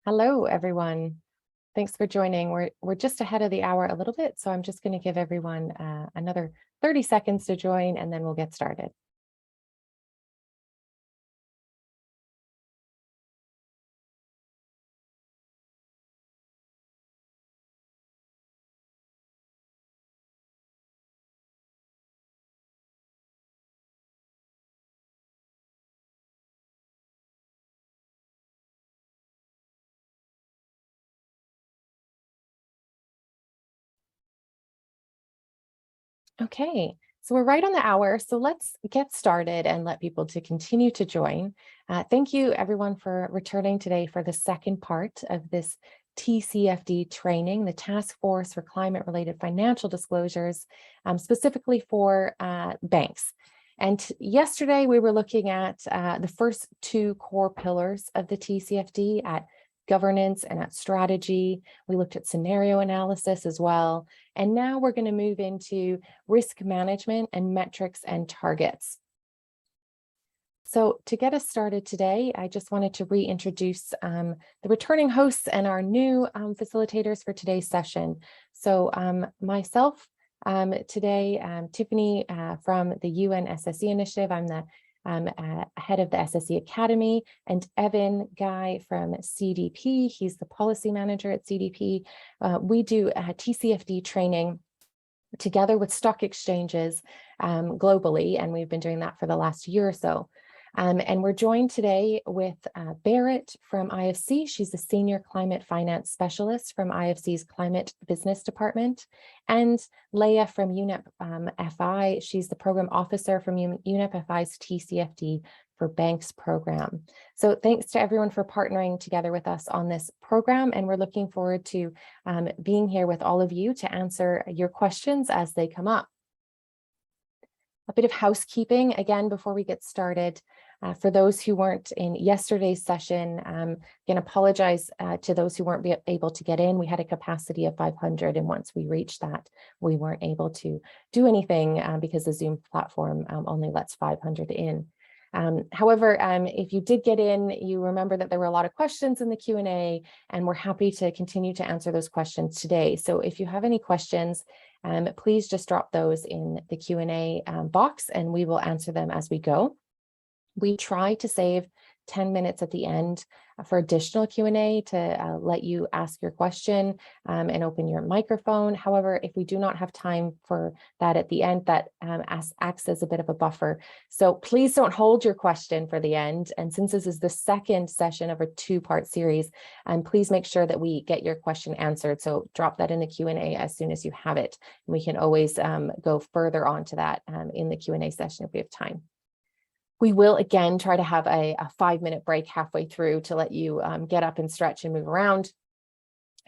Hello, everyone. Thanks for joining. We're just ahead of the hour a little bit, so I'm just going to give everyone another 30 seconds to join, and then we'll get started. Okay, so we're right on the hour, so let's get started and let people to continue to join. Thank you, everyone, for returning today for the second part of this TCFD training, the Task Force for Climate-Related Financial Disclosures, specifically for banks. And yesterday, we were looking at the first two core pillars of the TCFD at governance and at strategy. We looked at scenario analysis as well. And now we're going to move into risk management and metrics and targets. So to get us started today, I just wanted to reintroduce the returning hosts and our new facilitators for today's session. So myself today, Tiffany from the UN SSE Initiative. I'm the head of the SSE Academy, and Evan Guy from CDP. He's the policy manager at CDP. We do TCFD training together with stock exchanges globally, and we've been doing that for the last year or so. And we're joined today with Barrett from IFC. She's the Senior Climate Finance Specialist from IFC's Climate Business Department. And Leah from UNEP FI. She's the Program Officer from UNEP FI's TCFD for Banks program. So thanks to everyone for partnering together with us on this program. And we're looking forward to being here with all of you to answer your questions as they come up. A bit of housekeeping again before we get started. For those who weren't in yesterday's session, again, apologize to those who weren't able to get in. We had a capacity of 500, and once we reached that, we weren't able to do anything because the Zoom platform only lets 500 in. However, if you did get in, you remember that there were a lot of questions in the Q&A, and we're happy to continue to answer those questions today. So if you have any questions, please just drop those in the Q&A box, and we will answer them as we go. We try to save 10 minutes at the end for additional Q&A to let you ask your question and open your microphone. However, if we do not have time for that at the end, that acts as a bit of a buffer. So please don't hold your question for the end. And since this is the second session of a two-part series, please make sure that we get your question answered. So drop that in the Q&A as soon as you have it. And we can always go further on to that in the Q&A session if we have time. We will again try to have a 5-minute break halfway through to let you get up and stretch and move around.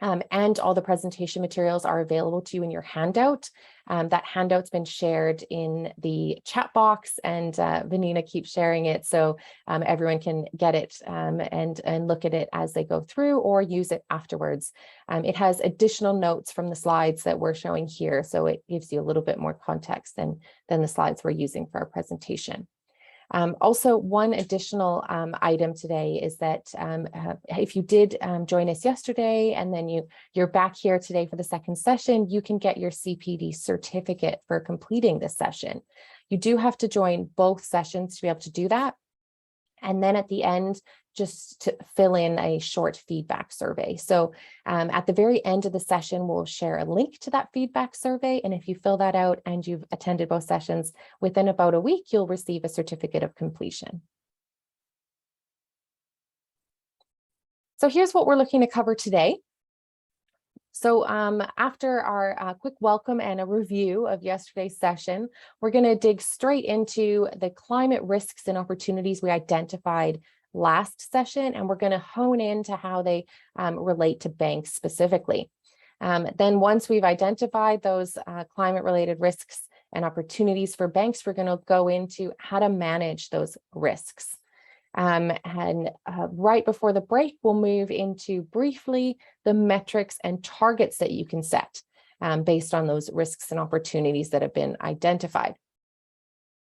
And all the presentation materials are available to you in your handout. That handout's been shared in the chat box, and Vanina keeps sharing it so everyone can get it and look at it as they go through or use it afterwards. It has additional notes from the slides that we're showing here, so it gives you a little bit more context than the slides we're using for our presentation. Also, one additional item today is that if you did join us yesterday and then you're back here today for the second session, you can get your CPD certificate for completing this session. You do have to join both sessions to be able to do that. And then at the end, just to fill in a short feedback survey. So at the very end of the session, we'll share a link to that feedback survey. And if you fill that out and you've attended both sessions, within about a week, you'll receive a certificate of completion. So here's what we're looking to cover today. So after our quick welcome and a review of yesterday's session, we're going to dig straight into the climate risks and opportunities we identified last session, and we're going to hone into how they relate to banks specifically. Then once we've identified those climate-related risks and opportunities for banks, we're going to go into how to manage those risks. Right before the break, we'll move into briefly the metrics and targets that you can set based on those risks and opportunities that have been identified.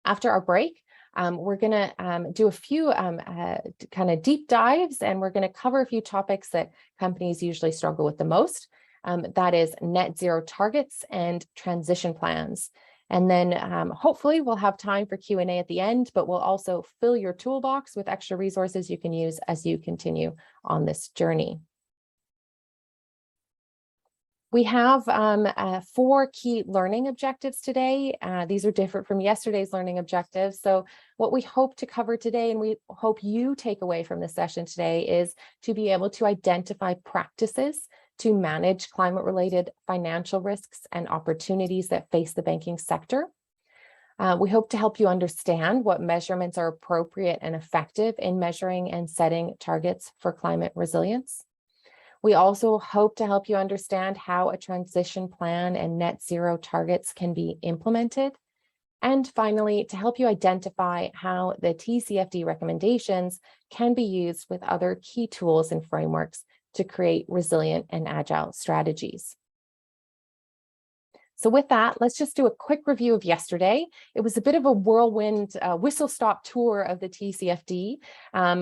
After our break, We're going to do a few kind of deep dives, and we're going to cover a few topics that companies usually struggle with the most. That is net zero targets and transition plans. And then hopefully we'll have time for Q&A at the end, but we'll also fill your toolbox with extra resources you can use as you continue on this journey. We have 4 key learning objectives today. These are different from yesterday's learning objectives. So what we hope to cover today, and we hope you take away from this session today, is to be able to identify practices to manage climate-related financial risks and opportunities that face the banking sector. We hope to help you understand what measurements are appropriate and effective in measuring and setting targets for climate resilience. We also hope to help you understand how a transition plan and net zero targets can be implemented. And finally, to help you identify how the TCFD recommendations can be used with other key tools and frameworks to create resilient and agile strategies. So with that, let's just do a quick review of yesterday. It was a bit of a whirlwind whistle-stop tour of the TCFD.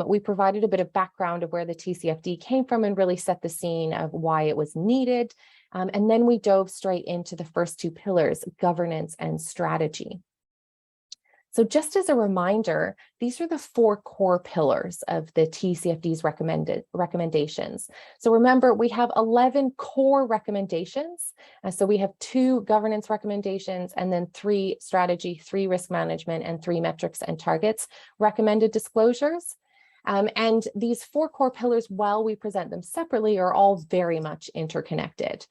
We provided a bit of background of where the TCFD came from and really set the scene of why it was needed. And then we dove straight into the first 2 pillars, governance and strategy. So just as a reminder, these are the 4 core pillars of the TCFD's recommendations. So remember, we have 11 core recommendations. So we have 2 governance recommendations, and then 3 strategy, 3 risk management, and 3 metrics and targets recommended disclosures. And these 4 core pillars, while we present them separately, are all very much interconnected.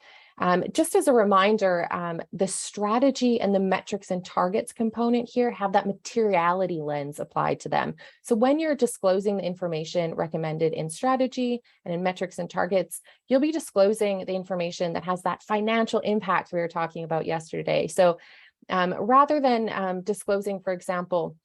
Just as a reminder, the strategy and the metrics and targets component here have that materiality lens applied to them. So when you're disclosing the information recommended in strategy and in metrics and targets, you'll be disclosing the information that has that financial impact we were talking about yesterday. So rather than disclosing, for example,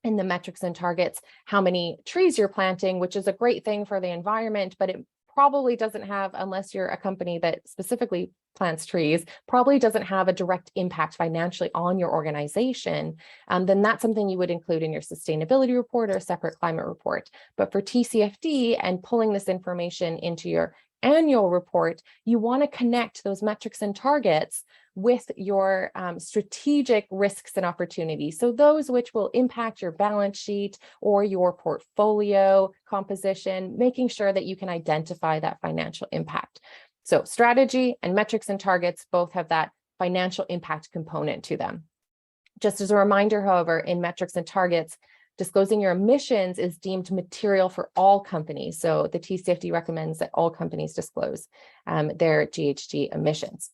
in the metrics and targets, how many trees you're planting, which is a great thing for the environment, but it probably doesn't have, unless you're a company that specifically plants trees, probably doesn't have a direct impact financially on your organization, then that's something you would include in your sustainability report or a separate climate report. But for TCFD and pulling this information into your annual report, you want to connect those metrics and targets with your strategic risks and opportunities. So those which will impact your balance sheet or your portfolio composition, making sure that you can identify that financial impact. So strategy and metrics and targets both have that financial impact component to them. Just as a reminder, however, in metrics and targets, disclosing your emissions is deemed material for all companies. So the TCFD recommends that all companies disclose their GHG emissions.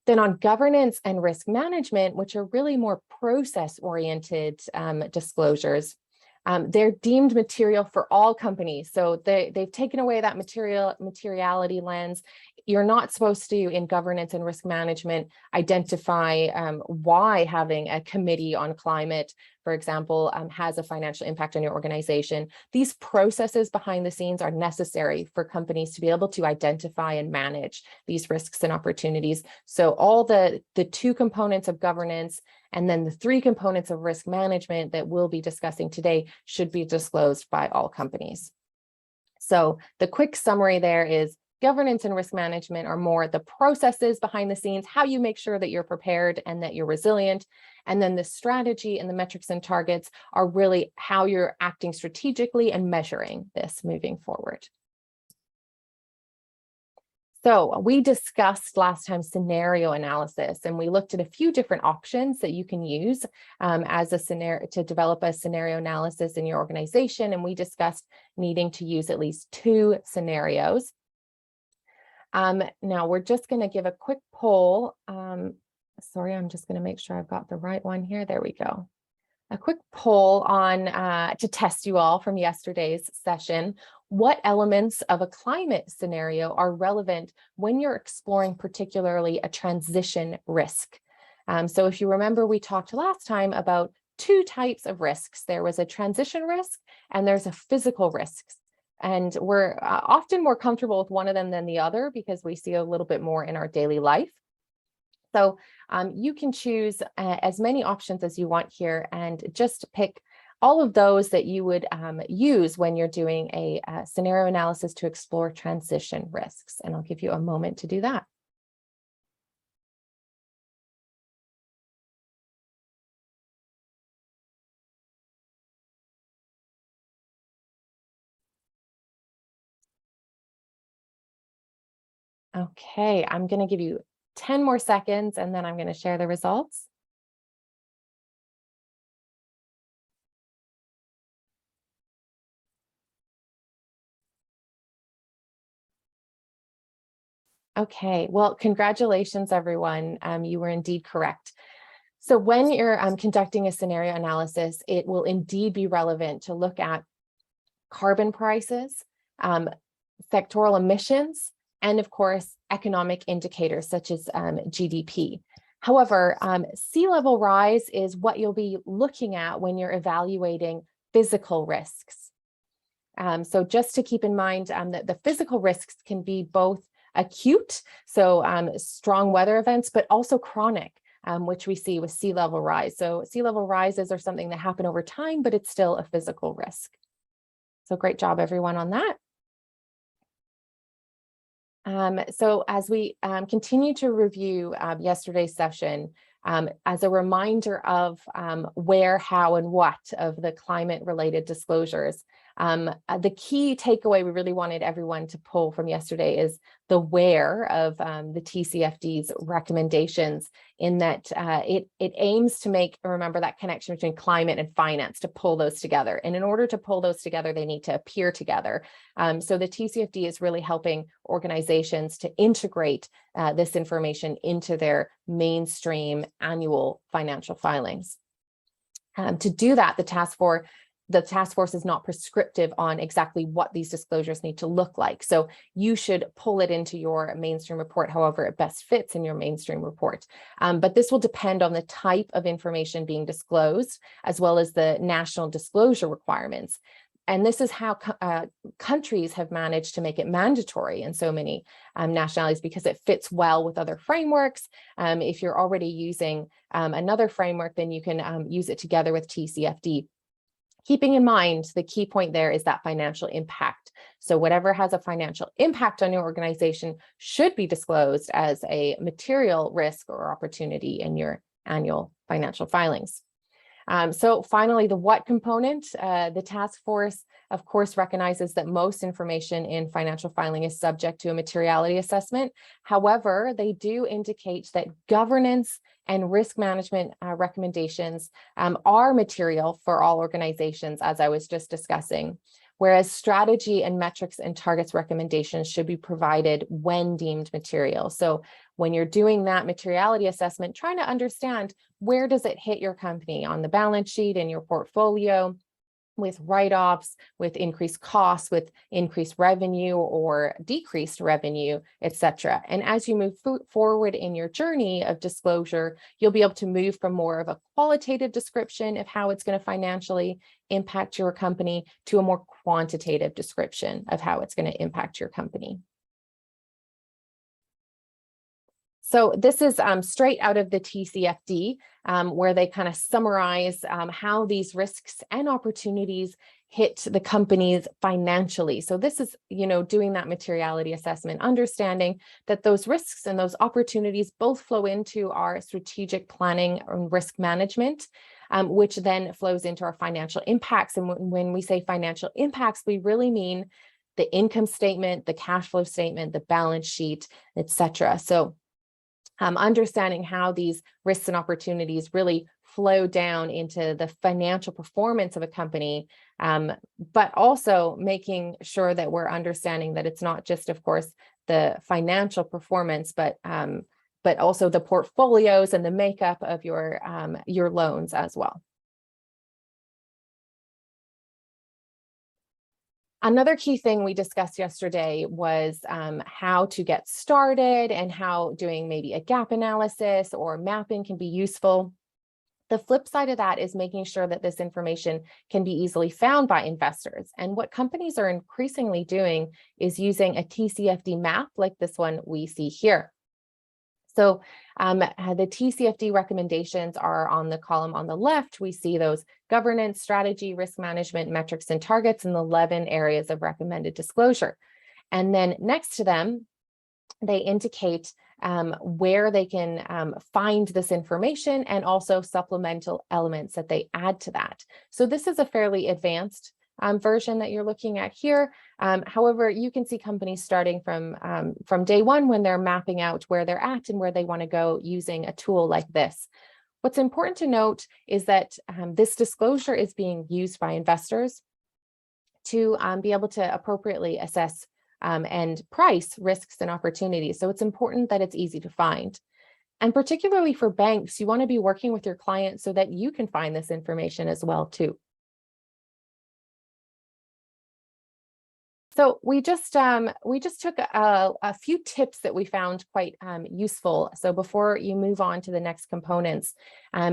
Then on governance and risk management, which are really more process-oriented disclosures, they're deemed material for all companies. So they've taken away that materiality lens. You're not supposed to, in governance and risk management, identify why having a committee on climate, for example, has a financial impact on your organization. These processes behind the scenes are necessary for companies to be able to identify and manage these risks and opportunities. So all the 2 components of governance and then the 3 components of risk management that we'll be discussing today should be disclosed by all companies. So the quick summary there is governance and risk management are more the processes behind the scenes, how you make sure that you're prepared and that you're resilient. And then the strategy and the metrics and targets are really how you're acting strategically and measuring this moving forward. So we discussed last time scenario analysis, and we looked at a few different options that you can use as a scenario to develop a scenario analysis in your organization. And we discussed needing to use at least 2 scenarios. Now we're just going to give a quick poll. Sorry, I'm just going to make sure I've got the right one here. There we go. A quick poll on to test you all from yesterday's session. What elements of a climate scenario are relevant when you're exploring particularly a transition risk? So if you remember, we talked last time about 2 types of risks. There was a transition risk and there's a physical risk. And we're often more comfortable with one of them than the other because we see a little bit more in our daily life. So you can choose as many options as you want here and just pick all of those that you would use when you're doing a scenario analysis to explore transition risks. And I'll give you a moment to do that. Okay, I'm going to give you 10 more seconds and then I'm going to share the results. Okay, well, congratulations, everyone. You were indeed correct. So when you're conducting a scenario analysis, it will indeed be relevant to look at carbon prices, sectoral emissions, and of course, economic indicators such as GDP. However, sea level rise is what you'll be looking at when you're evaluating physical risks. So just to keep in mind that the physical risks can be both acute, so strong weather events, but also chronic, which we see with sea level rise. So sea level rises are something that happen over time, but it's still a physical risk. So great job, everyone, on that. So as we continue to review yesterday's session, as a reminder of where, how, and what of the climate-related disclosures, the key takeaway we really wanted everyone to pull from yesterday is the where of the TCFD's recommendations, in that it aims to make, remember, that connection between climate and finance, to pull those together. And in order to pull those together, they need to appear together. So the TCFD is really helping organizations to integrate this information into their mainstream annual financial filings. To do that, the task force is not prescriptive on exactly what these disclosures need to look like. So you should pull it into your mainstream report however it best fits in your mainstream report. But this will depend on the type of information being disclosed, as well as the national disclosure requirements. And this is how countries have managed to make it mandatory in so many nationalities, because it fits well with other frameworks. If you're already using another framework, then you can use it together with TCFD. Keeping in mind, the key point there is that financial impact. So whatever has a financial impact on your organization should be disclosed as a material risk or opportunity in your annual financial filings. So finally, the what component, the task force, of course, recognizes that most information in financial filing is subject to a materiality assessment. However, they do indicate that governance and risk management recommendations are material for all organizations, as I was just discussing, whereas strategy and metrics and targets recommendations should be provided when deemed material. So when you're doing that materiality assessment, trying to understand, where does it hit your company on the balance sheet and your portfolio, with write-offs, with increased costs, with increased revenue or decreased revenue, etc. And as you move forward in your journey of disclosure, you'll be able to move from more of a qualitative description of how it's going to financially impact your company to a more quantitative description of how it's going to impact your company. So this is straight out of the TCFD, where they kind of summarize how these risks and opportunities hit the companies financially. So this is, doing that materiality assessment, understanding that those risks and those opportunities both flow into our strategic planning and risk management, which then flows into our financial impacts. And when we say financial impacts, we really mean the income statement, the cash flow statement, the balance sheet, etc. So understanding how these risks and opportunities really flow down into the financial performance of a company, but also making sure that we're understanding that it's not just, of course, the financial performance, but also the portfolios and the makeup of your loans as well. Another key thing we discussed yesterday was how to get started and how doing maybe a gap analysis or mapping can be useful. The flip side of that is making sure that this information can be easily found by investors. And what companies are increasingly doing is using a TCFD map like this one we see here. So the TCFD recommendations are on the column on the left. We see those governance, strategy, risk management, metrics, and targets, and the 11 areas of recommended disclosure. And then next to them, they indicate where they can find this information and also supplemental elements that they add to that. So this is a fairly advanced version that you're looking at here. However, you can see companies starting from day one when they're mapping out where they're at and where they want to go using a tool like this. What's important to note is that this disclosure is being used by investors to be able to appropriately assess and price risks and opportunities. So it's important that it's easy to find. And particularly for banks, you want to be working with your clients so that you can find this information as well too. So we just took a few tips that we found quite useful. So before you move on to the next components,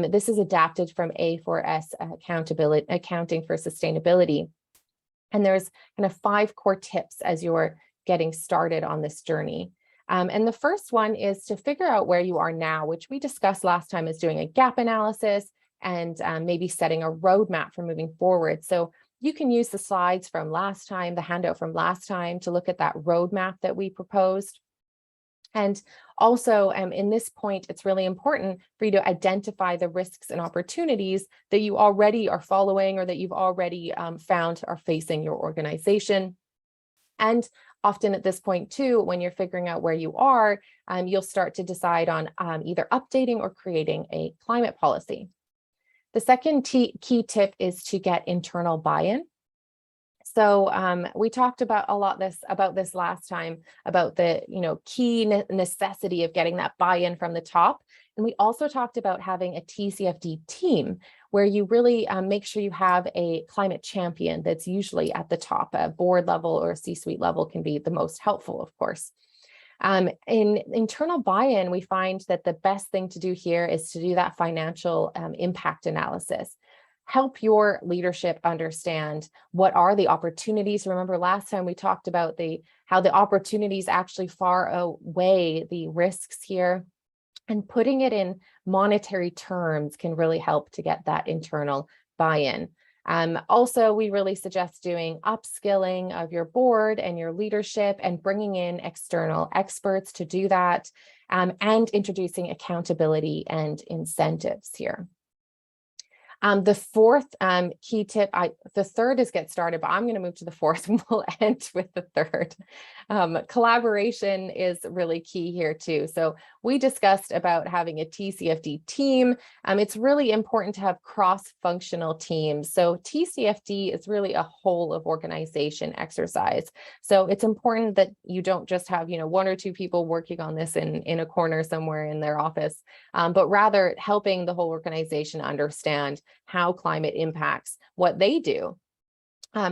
this is adapted from A4S Accounting for Sustainability. And there's kind of 5 core tips as you're getting started on this journey. And the first one is to figure out where you are now, which we discussed last time, is doing a gap analysis and maybe setting a roadmap for moving forward. So you can use the slides from last time, the handout from last time, to look at that roadmap that we proposed. And also in this point, it's really important for you to identify the risks and opportunities that you already are following or that you've already found are facing your organization. And often at this point too, when you're figuring out where you are, you'll start to decide on either updating or creating a climate policy. The second key tip is to get internal buy-in. So we talked about this last time, about the key necessity of getting that buy-in from the top. And we also talked about having a TCFD team where you really make sure you have a climate champion that's usually at the top. A board level or C-suite level can be the most helpful, of course. In internal buy-in, we find that the best thing to do here is to do that financial impact analysis. Help your leadership understand what are the opportunities. Remember last time we talked about how the opportunities actually far outweigh the risks here, and putting it in monetary terms can really help to get that internal buy-in. Also, we really suggest doing upskilling of your board and your leadership and bringing in external experts to do that, and introducing accountability and incentives here. The fourth key tip, the third is get started, but I'm going to move to the fourth and we'll end with the third. Collaboration is really key here too. So we discussed about having a TCFD team. It's really important to have cross-functional teams. So TCFD is really a whole of organization exercise. So it's important that you don't just have, 1 or 2 people working on this in a corner somewhere in their office, but rather helping the whole organization understand how climate impacts what they do.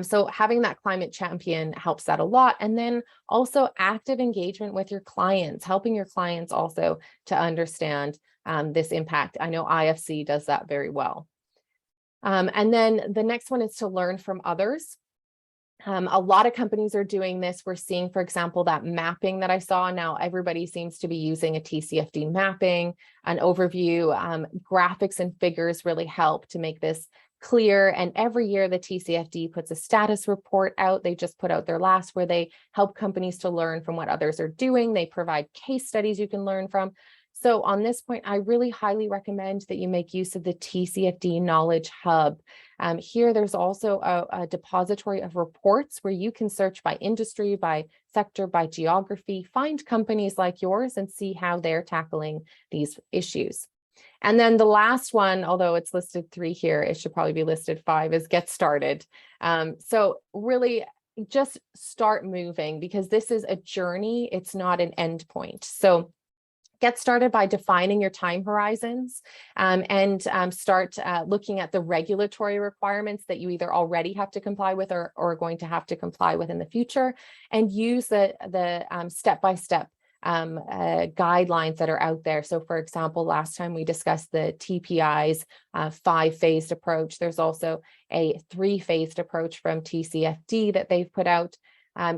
So having that climate champion helps that a lot. And then also active engagement with your clients, helping your clients also to understand this impact. I know IFC does that very well. And then the next one is to learn from others. A lot of companies are doing this. We're seeing, for example, that mapping that I saw. Now everybody seems to be using a TCFD mapping, an overview. Graphics and figures really help to make this clear. And every year the TCFD puts a status report out. They just put out their last, where they help companies to learn from what others are doing. They provide case studies you can learn from. So on this point, I really highly recommend that you make use of the TCFD Knowledge Hub. Here, there's also a depository of reports where you can search by industry, by sector, by geography, find companies like yours and see how they're tackling these issues. And then the last one, although it's listed 3 here, it should probably be listed 5, is get started. So really just start moving, because this is a journey. It's not an end point. So get started by defining your time horizons, and start looking at the regulatory requirements that you either already have to comply with or are going to have to comply with in the future, and use the step-by-step guidelines that are out there. So for example, last time we discussed the TPI's 5-phased approach. There's also a 3-phased approach from TCFD that they've put out.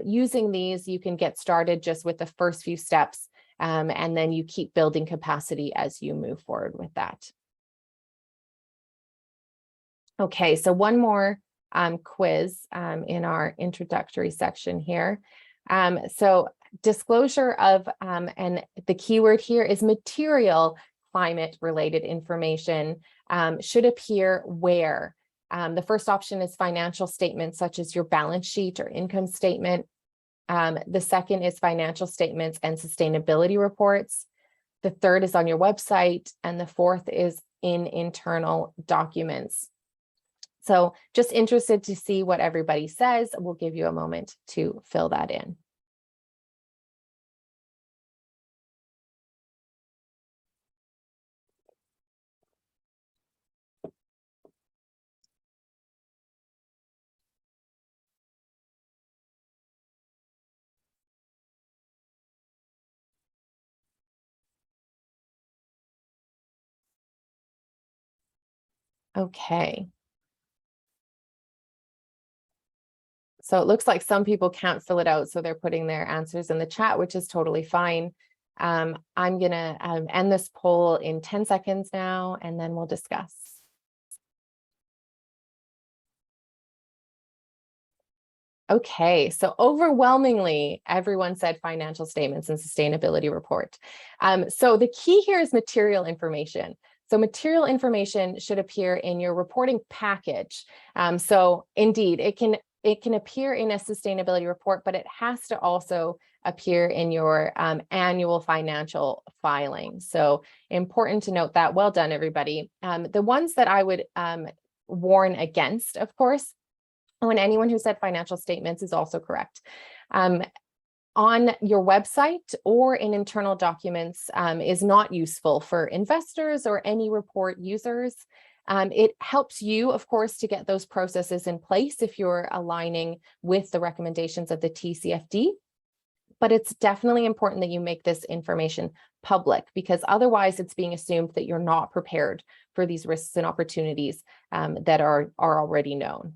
Using these, you can get started just with the first few steps and then you keep building capacity as you move forward with that. Okay, so one more quiz in our introductory section here. So disclosure of, and the keyword here is material climate related information should appear where? The first option is financial statements such as your balance sheet or income statement. The second is financial statements and sustainability reports. The third is on your website, and the fourth is in internal documents. So just interested to see what everybody says. We'll give you a moment to fill that in. Okay. So it looks like some people can't fill it out, so they're putting their answers in the chat, which is totally fine. I'm going to end this poll in 10 seconds now, and then we'll discuss. Okay, so overwhelmingly, everyone said financial statements and sustainability report. So the key here is material information. So material information should appear in your reporting package. So indeed, it can appear in a sustainability report, but it has to also appear in your annual financial filing. So important to note that. Well done, everybody. The ones that I would warn against, of course, when anyone who said financial statements is also correct. On your website or in internal documents is not useful for investors or any report users. It helps you, of course, to get those processes in place if you're aligning with the recommendations of the TCFD. But it's definitely important that you make this information public, because otherwise it's being assumed that you're not prepared for these risks and opportunities that are already known.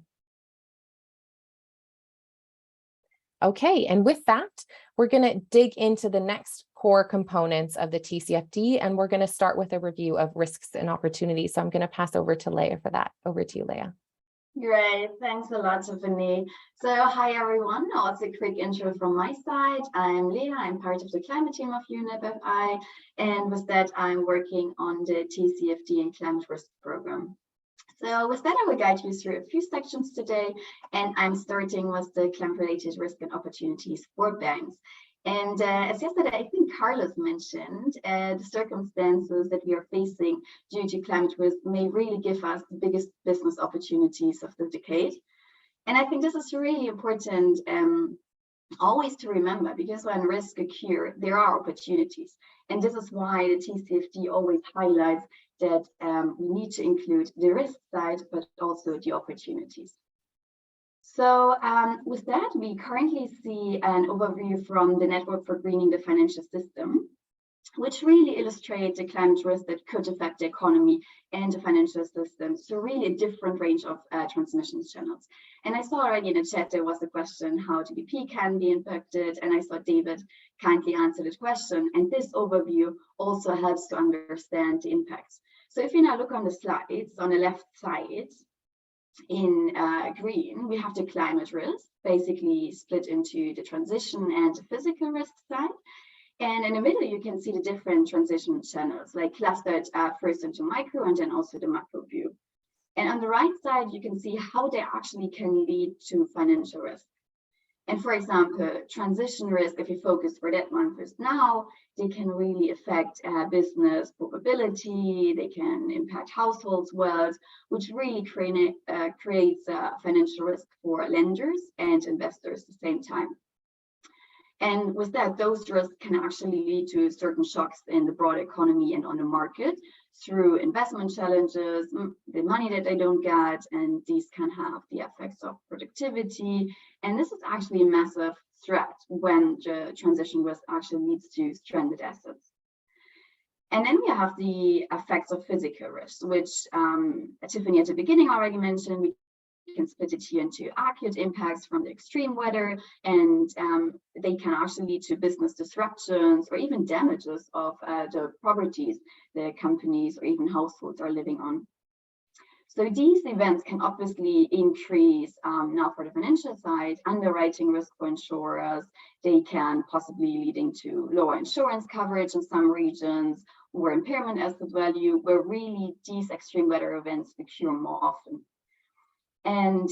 Okay, and with that, we're going to dig into the next core components of the TCFD, and we're going to start with a review of risks and opportunities. So I'm going to pass over to Leah for that. Over to you, Leah. Great, thanks a lot, Tiffany. So hi, everyone. Also a quick intro from my side. I'm Leah. I'm part of the climate team of UNEP-FI, and with that, I'm working on the TCFD and climate risk program. So with that, I will guide you through a few sections today, and I'm starting with the climate-related risk and opportunities for banks. And as yesterday, I think Carlos mentioned, the circumstances that we are facing due to climate risk may really give us the biggest business opportunities of the decade. And I think this is really important always to remember, because when risks occur, there are opportunities. And this is why the TCFD always highlights that we need to include the risk side, but also the opportunities. So with that, we currently see an overview from the Network for Greening the Financial System, which really illustrates the climate risk that could affect the economy and the financial system. So really a different range of transmission channels. And I saw already in the chat, there was a question how GDP can be impacted. And I saw David kindly answer the question. And this overview also helps to understand the impacts. So if you now look on the slides, on the left side, in green, we have the climate risk, basically split into the transition and the physical risk side. And in the middle, you can see the different transition channels, like clustered first into micro and then also the macro view. And on the right side, you can see how they actually can lead to financial risk. And for example, transition risk, if you focus for that one first now, they can really affect business probability, they can impact households' wealth, which really creates financial risk for lenders and investors at the same time. And with that, those risks can actually lead to certain shocks in the broader economy and on the market through investment challenges, the money that they don't get, and these can have the effects of productivity. And this is actually a massive threat when the transition risk actually leads to stranded assets. And then we have the effects of physical risk, which Tiffany at the beginning already mentioned. We can split it here into acute impacts from the extreme weather, and they can actually lead to business disruptions or even damages of the properties the companies or even households are living on. So these events can obviously increase, now for the financial side, underwriting risk for insurers. They can possibly leading to lower insurance coverage in some regions, or impairment asset value, where really these extreme weather events occur more often. And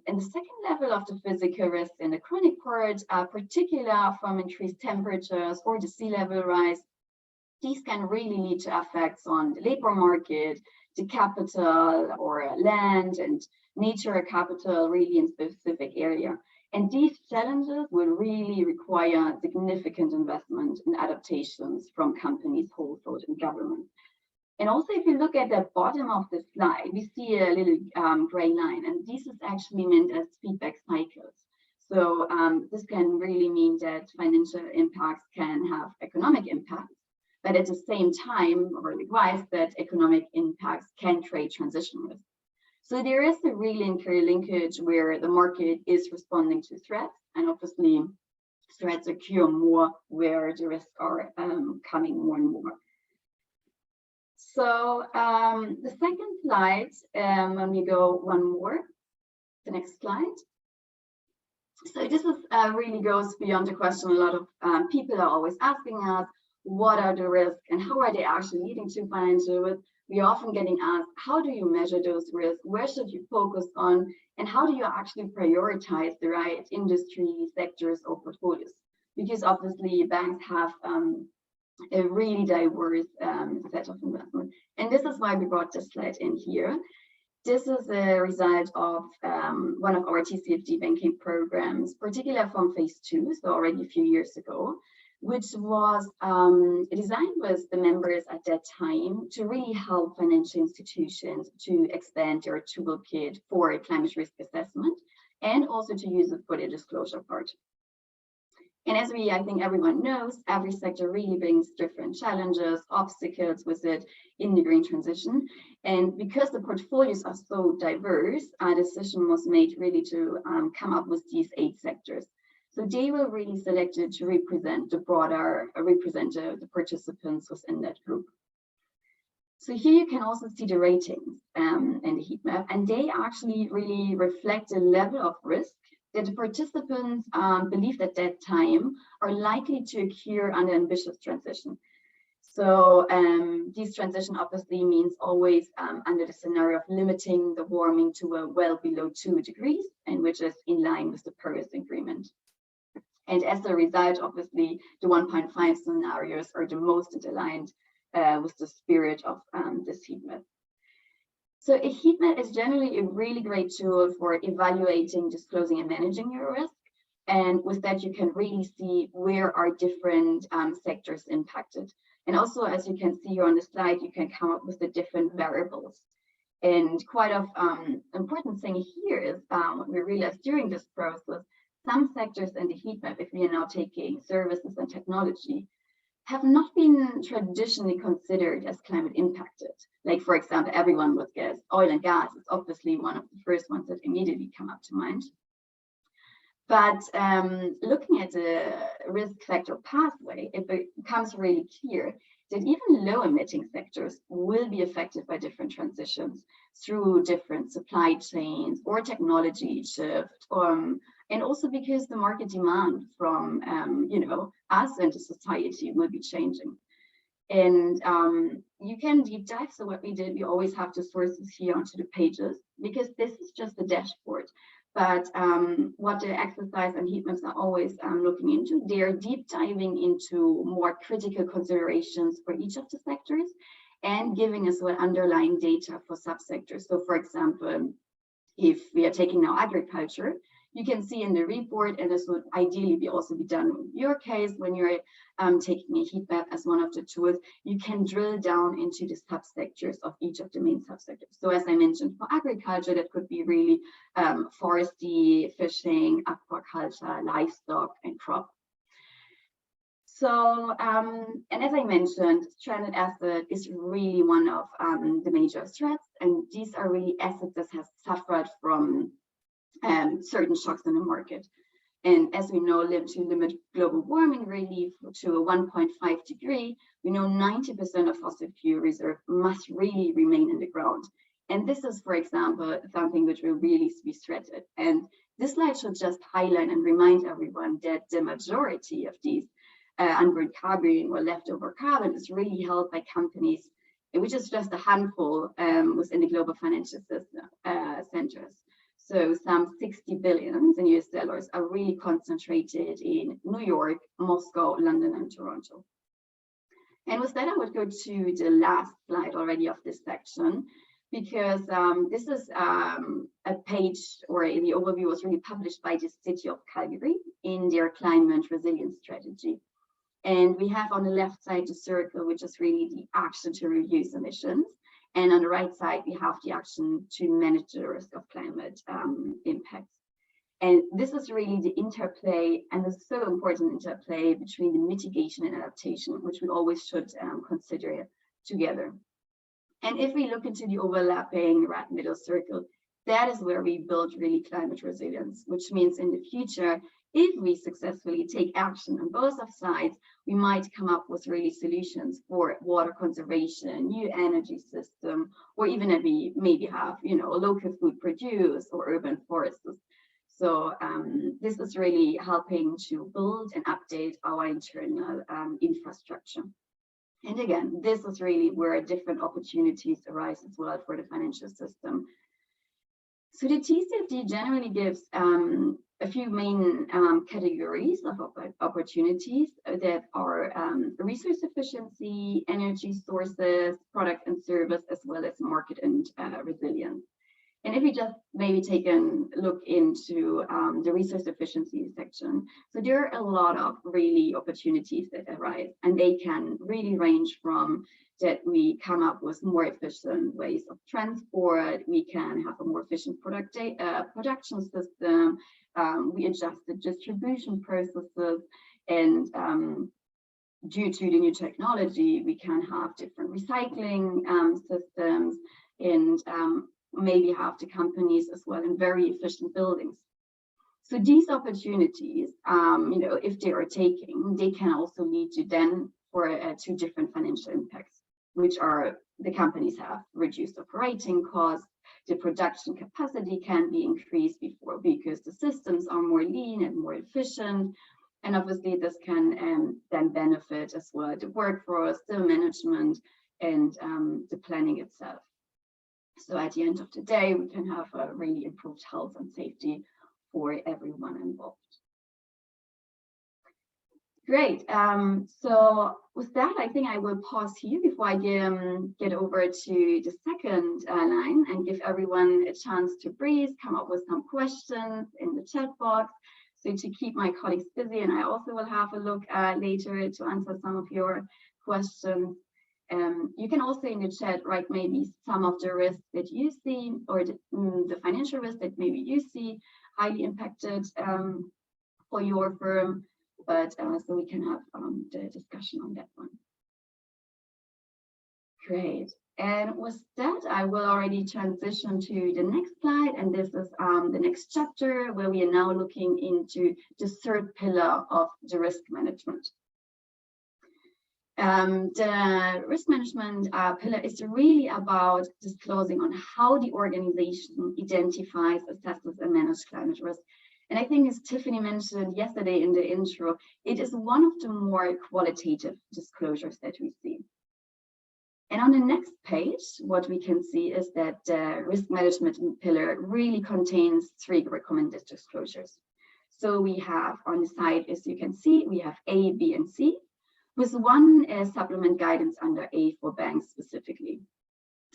in the second level of the physical risk in the chronic part, particular from increased temperatures or the sea level rise, these can really lead to effects on the labor market, the capital or land and nature capital really in specific area. And these challenges will really require significant investment in adaptations from companies, households, and governments. And also, if you look at the bottom of the slide, we see a little gray line, and this is actually meant as feedback cycles. So this can really mean that financial impacts can have economic impacts, but at the same time, or likewise, that economic impacts can create transition risk. So there is a really clear linkage where the market is responding to threats, and obviously threats occur more where the risks are coming more and more. So the second slide, when we go one more, the next slide. So this is really goes beyond the question a lot of people are always asking us, what are the risks and how are they actually leading to financial risk? We are often getting asked, how do you measure those risks? Where should you focus on? And how do you actually prioritize the right industry, sectors, or portfolios? Because obviously banks have a really diverse set of investment. And this is why we brought this slide in here. This is a result of one of our TCFD banking programs, particularly from phase 2, so already a few years ago, which was designed with the members at that time to really help financial institutions to expand their toolkit for climate risk assessment and also to use it for the disclosure part. And as I think everyone knows, every sector really brings different challenges, obstacles with it in the green transition. And because the portfolios are so diverse, a decision was made really to come up with these 8 sectors. So they were really selected to represent the broader, the participants within that group. So here you can also see the ratings and the heat map, and they actually really reflect the level of risk that the participants believed at that time are likely to occur under ambitious transition. So this transition obviously means always under the scenario of limiting the warming to well below 2 degrees, and which is in line with the Paris Agreement. And as a result, obviously, the 1.5 scenarios are the most aligned with the spirit of this heat map. So a heat map is generally a really great tool for evaluating, disclosing, and managing your risk. And with that, you can really see where are different sectors impacted. And also, as you can see here on the slide, you can come up with the different variables. And quite of important thing here is what we realized during this process, some sectors in the heat map, if we are now taking services and technology, have not been traditionally considered as climate impacted. Like, for example, everyone would guess oil and gas is obviously one of the first ones that immediately come up to mind. But looking at the risk factor pathway, it becomes really clear that even low emitting sectors will be affected by different transitions through different supply chains or technology shift, and also because the market demand from us and the society will be changing. And you can deep dive. So what we did, we always have the sources here onto the pages, because this is just the dashboard. But what the exercise and heat maps are always looking into, they are deep diving into more critical considerations for each of the sectors and giving us what underlying data for subsectors. So for example, if we are taking now agriculture, you can see in the report, and this would ideally also be done in your case when you're taking a heat map as one of the tools, you can drill down into the subsectors of each of the main subsectors. So as I mentioned, for agriculture, that could be really forestry, fishing, aquaculture, livestock, and crop. So, and as I mentioned, stranded asset is really one of the major threats And these are really assets that have suffered from certain shocks in the market. And as we know, to limit global warming relief to a 1.5 degree, we know 90% of fossil fuel reserve must really remain in the ground. And this is, for example, something which will really be threatened. And this slide should just highlight and remind everyone that the majority of these unburned carbon or leftover carbon is really held by companies, which is just a handful within the global financial system centers. So some 60 billion in US dollars are really concentrated in New York, Moscow, London, and Toronto. And with that, I would go to the last slide already of this section, because this is a page, or the overview was really published by the city of Calgary in their climate resilience strategy. And we have on the left side the circle, which is really the action to reduce emissions. And on the right side, we have the action to manage the risk of climate impacts. And this is really the interplay, and it's so important interplay between the mitigation and adaptation, which we always should consider together. And if we look into the overlapping right middle circle, that is where we build really climate resilience, which means in the future, if we successfully take action on both of sides, we might come up with really solutions for water conservation, new energy system, or even if we maybe have, local food produce or urban forests. So this is really helping to build and update our internal infrastructure. And again, this is really where different opportunities arise as well for the financial system. So the TCFD generally gives a few main categories of opportunities that are resource efficiency, energy sources, product and service, as well as market and resilience. And if we just maybe take a look into the resource efficiency section, so there are a lot of really opportunities that arise, and they can really range from that we come up with more efficient ways of transport, we can have a more efficient production system, we adjust the distribution processes, and due to the new technology, we can have different recycling systems, and maybe have the companies as well in very efficient buildings. So these opportunities, if they are taken, they can also lead to then for two different financial impacts, which are the companies have reduced operating costs, the production capacity can be increased because the systems are more lean and more efficient. And obviously this can then benefit as well the workforce, the management, and the planning itself. So at the end of the day, we can have a really improved health and safety for everyone involved. Great. So with that, I think I will pause here before I get over to the second line and give everyone a chance to breathe, come up with some questions in the chat box. So to keep my colleagues busy, and I also will have a look later to answer some of your questions. You can also in the chat write maybe some of the risks that you see, or the financial risks that maybe you see highly impacted for your firm, but so we can have the discussion on that one. Great. And with that, I will already transition to the next slide, and this is the next chapter where we are now looking into the third pillar of the risk management. The risk management pillar is really about disclosing on how the organization identifies, assesses, and manages climate risk. And I think, as Tiffany mentioned yesterday in the intro, it is one of the more qualitative disclosures that we see. And on the next page, what we can see is that the risk management pillar really contains 3 recommended disclosures. So we have on the side, as you can see, we have A, B, and C, with one supplement guidance under A for banks specifically.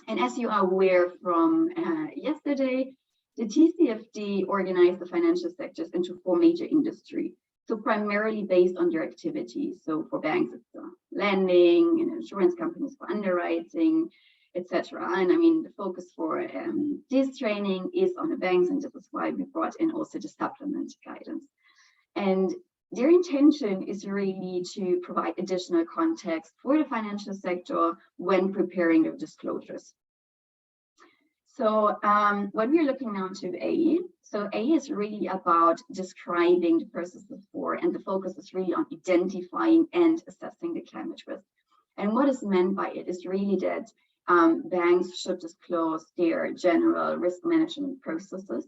And as you are aware from yesterday, the TCFD organized the financial sectors into 4 major industries. So primarily based on their activities. So for banks, it's lending, and insurance companies for underwriting, etc. And I mean, the focus for this training is on the banks, and this is why we brought in also the supplement guidance. And their intention is really to provide additional context for the financial sector when preparing the disclosures. So when we're looking now to A, so A is really about describing the processes for, and the focus is really on identifying and assessing the climate risk. And what is meant by it is really that banks should disclose their general risk management processes.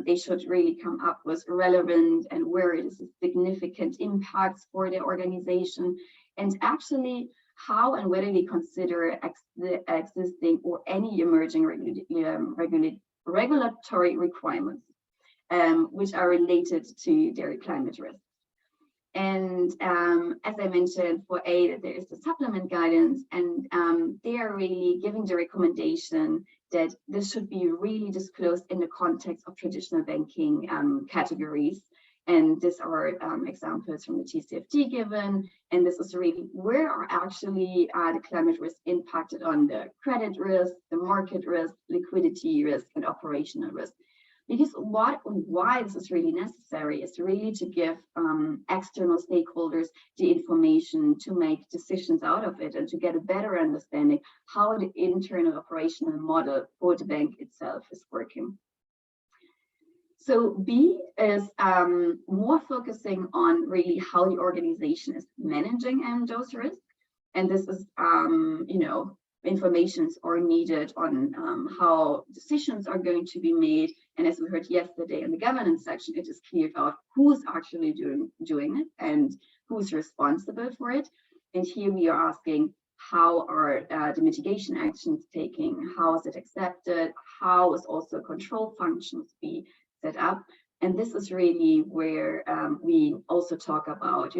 They should really come up with relevant and where it is a significant impacts for the organization, and actually how and whether they consider the existing or any emerging regulatory requirements, which are related to their climate risk. And as I mentioned, for A, that there is the supplement guidance, and they are really giving the recommendation that this should be really disclosed in the context of traditional banking categories. And these are examples from the TCFD given. And this is really where are actually the climate risk impacted on the credit risk, the market risk, liquidity risk, and operational risk. Because why this is really necessary is really to give external stakeholders the information to make decisions out of it and to get a better understanding how the internal operational model for the bank itself is working. So B is more focusing on really how the organization is managing those risks. And this is, informations are needed on how decisions are going to be made. And as we heard yesterday in the governance section, it is cleared out who's actually doing it and who's responsible for it. And here we are asking, how are the mitigation actions taken? How is it accepted? How is also control functions be set up? And this is really where we also talk about,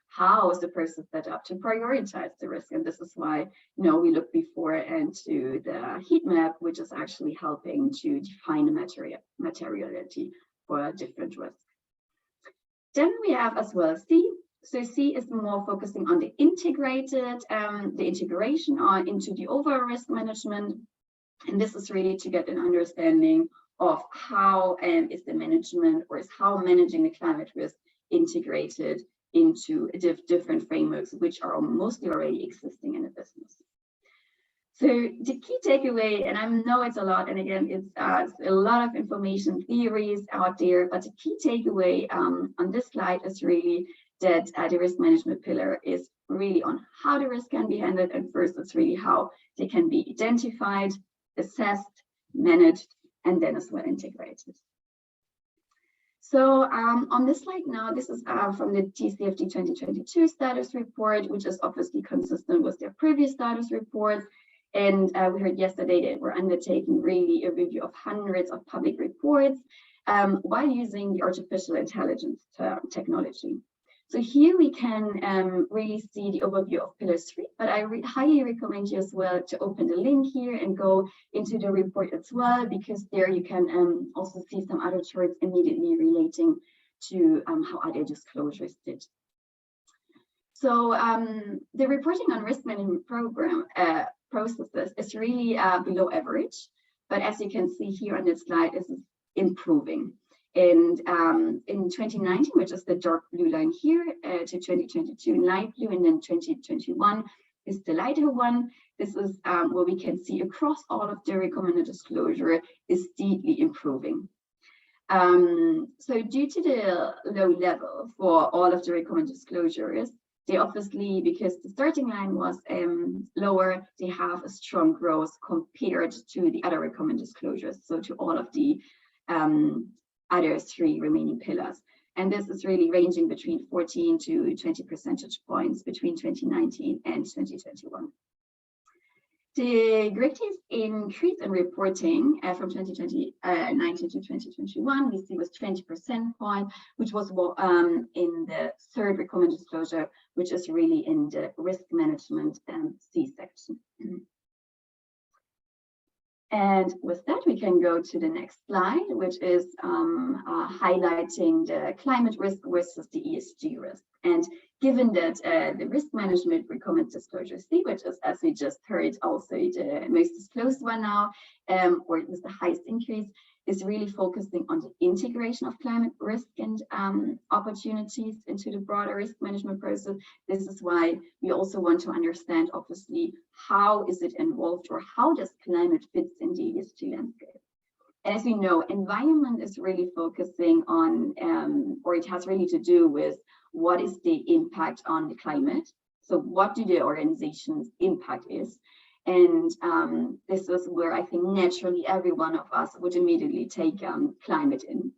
how is the person set up to prioritize the risk? And this is why, we look before into the heat map, which is actually helping to define the materiality for different risks. Then we have as well C. So C is more focusing on the integrated, the integration into the overall risk management. And this is really to get an understanding of how is the management, or is how managing the climate risk integrated into different frameworks, which are mostly already existing in the business. So the key takeaway, and I know it's a lot, and again, it's a lot of information, theories out there, but the key takeaway on this slide is really that the risk management pillar is really on how the risk can be handled. And first, it's really how they can be identified, assessed, managed, and then as well integrated. So on this slide now, this is from the TCFD 2022 status report, which is obviously consistent with their previous status reports. And we heard yesterday that we're undertaking really a review of hundreds of public reports while using the artificial intelligence technology. So here we can really see the overview of Pillar 3, but I highly recommend you as well to open the link here and go into the report as well, because there you can also see some other charts immediately relating to how other disclosures did. So the reporting on risk management program processes is really below average, but as you can see here on this slide, this is improving. And in 2019, which is the dark blue line here, to 2022 light blue, and then 2021 is the lighter one. This is where we can see across all of the recommended disclosure is steadily improving. So due to the low level for all of the recommended disclosures, they obviously, because the starting line was lower, they have a strong growth compared to the other recommended disclosures, so to all of the other 3 remaining pillars. And this is really ranging between 14 to 20 percentage points between 2019 and 2021. The greatest increase in reporting from 2019 to 2021, we see was 20% point, which was in the 3rd recommended disclosure, which is really in the risk management C section. And with that, we can go to the next slide, which is highlighting the climate risk versus the ESG risk. And given that the risk management recommended disclosure C, which is, as we just heard, also the most disclosed one now, or it was the highest increase, is really focusing on the integration of climate risk and opportunities into the broader risk management process. This is why we also want to understand, obviously, how is it involved, or how does climate fits in the ESG landscape. And as we know, environment is really focusing on, or it has really to do with what is the impact on the climate. So what do the organization's impact is? And this is where I think naturally every one of us would immediately take climate in.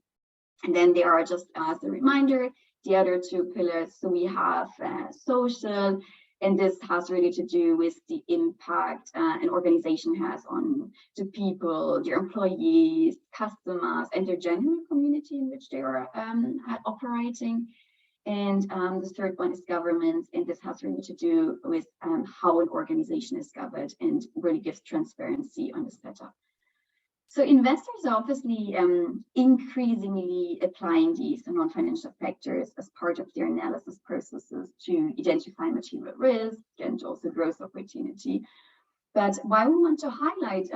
And then there are, just as a reminder, the other two pillars. So we have social, and this has really to do with the impact an organization has on the people, their employees, customers, and their general community in which they are operating. And the third one is governance, and this has really to do with how an organization is governed and really gives transparency on the setup. So investors are obviously increasingly applying these non-financial factors as part of their analysis processes to identify material risk and also growth opportunity. But why we want to highlight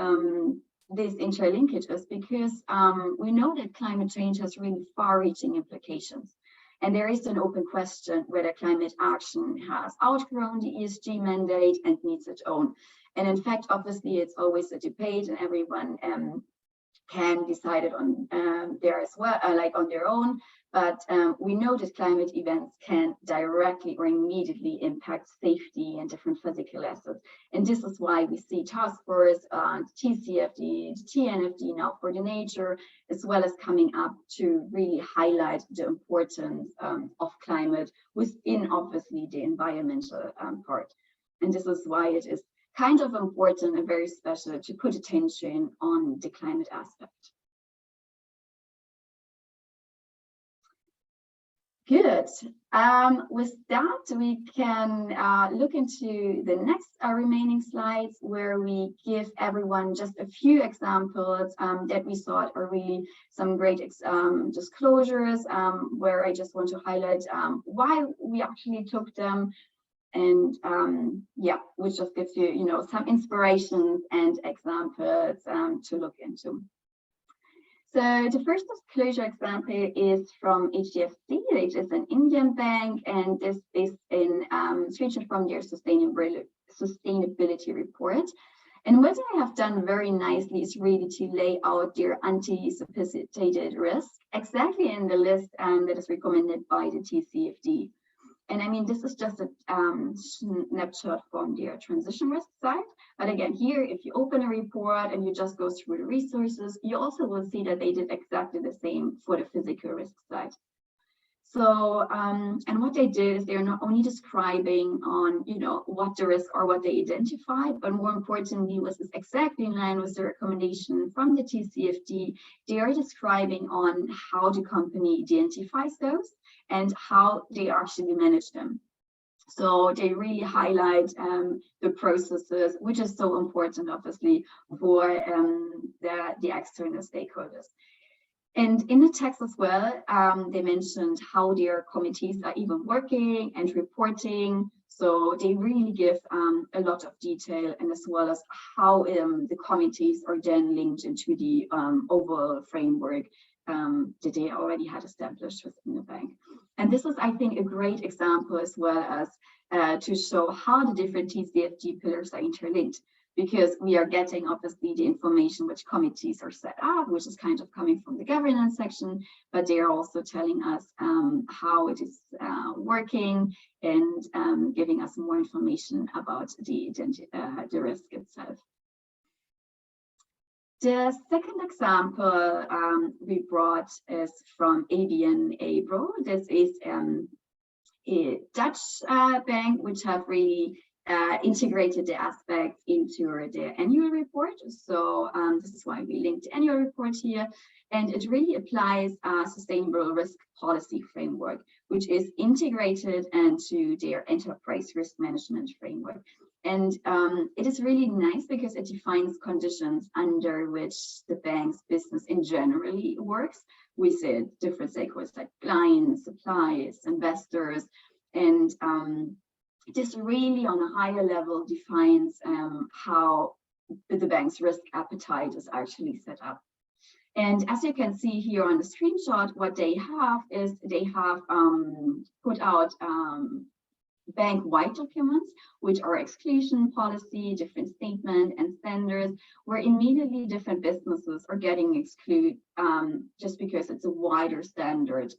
this interlinkage is because we know that climate change has really far-reaching implications. And there is an open question whether climate action has outgrown the ESG mandate and needs its own. And in fact, obviously, it's always a debate, and everyone can decide it on there as well, like on their own. But we know that climate events can directly or immediately impact safety and different physical assets. And this is why we see task force, TCFD, TNFD now for the nature, as well as coming up to really highlight the importance of climate within, obviously, the environmental part. And this is why it is kind of important and very special to put attention on the climate aspect. Good. With that, we can look into the next remaining slides, where we give everyone just a few examples that we thought are really some great disclosures, where I just want to highlight why we actually took them. And yeah, which just gives you, some inspirations and examples to look into. So the first disclosure example is from HDFC, which is an Indian bank, and this is in featured from their sustainability report. And what they have done very nicely is really to lay out their anticipated risk exactly in the list that is recommended by the TCFD. And I mean, this is just a snapshot from their transition risk side. But again, here, if you open a report and you just go through the resources, you also will see that they did exactly the same for the physical risk side. So, and what they did is they're not only describing on, what the risks are, what they identified, but more importantly, was this exactly in line with the recommendation from the TCFD. They are describing on how the company identifies those and how they actually manage them. So they really highlight the processes, which is so important, obviously, for the external stakeholders. And in the text as well, they mentioned how their committees are even working and reporting. So they really give a lot of detail, and as well as how the committees are then linked into the overall framework that they already had established within the bank. And this is, I think, a great example as well as to show how the different TCFD pillars are interlinked, because we are getting obviously the information which committees are set up, which is kind of coming from the governance section, but they are also telling us how it is working and giving us more information about the risk itself. The second example we brought is from ABN AMRO. This is a Dutch bank which have really integrated the aspects into the annual report. So this is why we linked the annual report here. And it really applies a sustainable risk policy framework, which is integrated into their enterprise risk management framework. And it is really nice because it defines conditions under which the bank's business in generally works with different stakeholders like clients, suppliers, investors, and this really on a higher level defines how the bank's risk appetite is actually set up. And as you can see here on the screenshot, what they have is they have put out bank-wide documents, which are exclusion policy, different statement and standards, where immediately different businesses are getting excluded just because it's a wider standard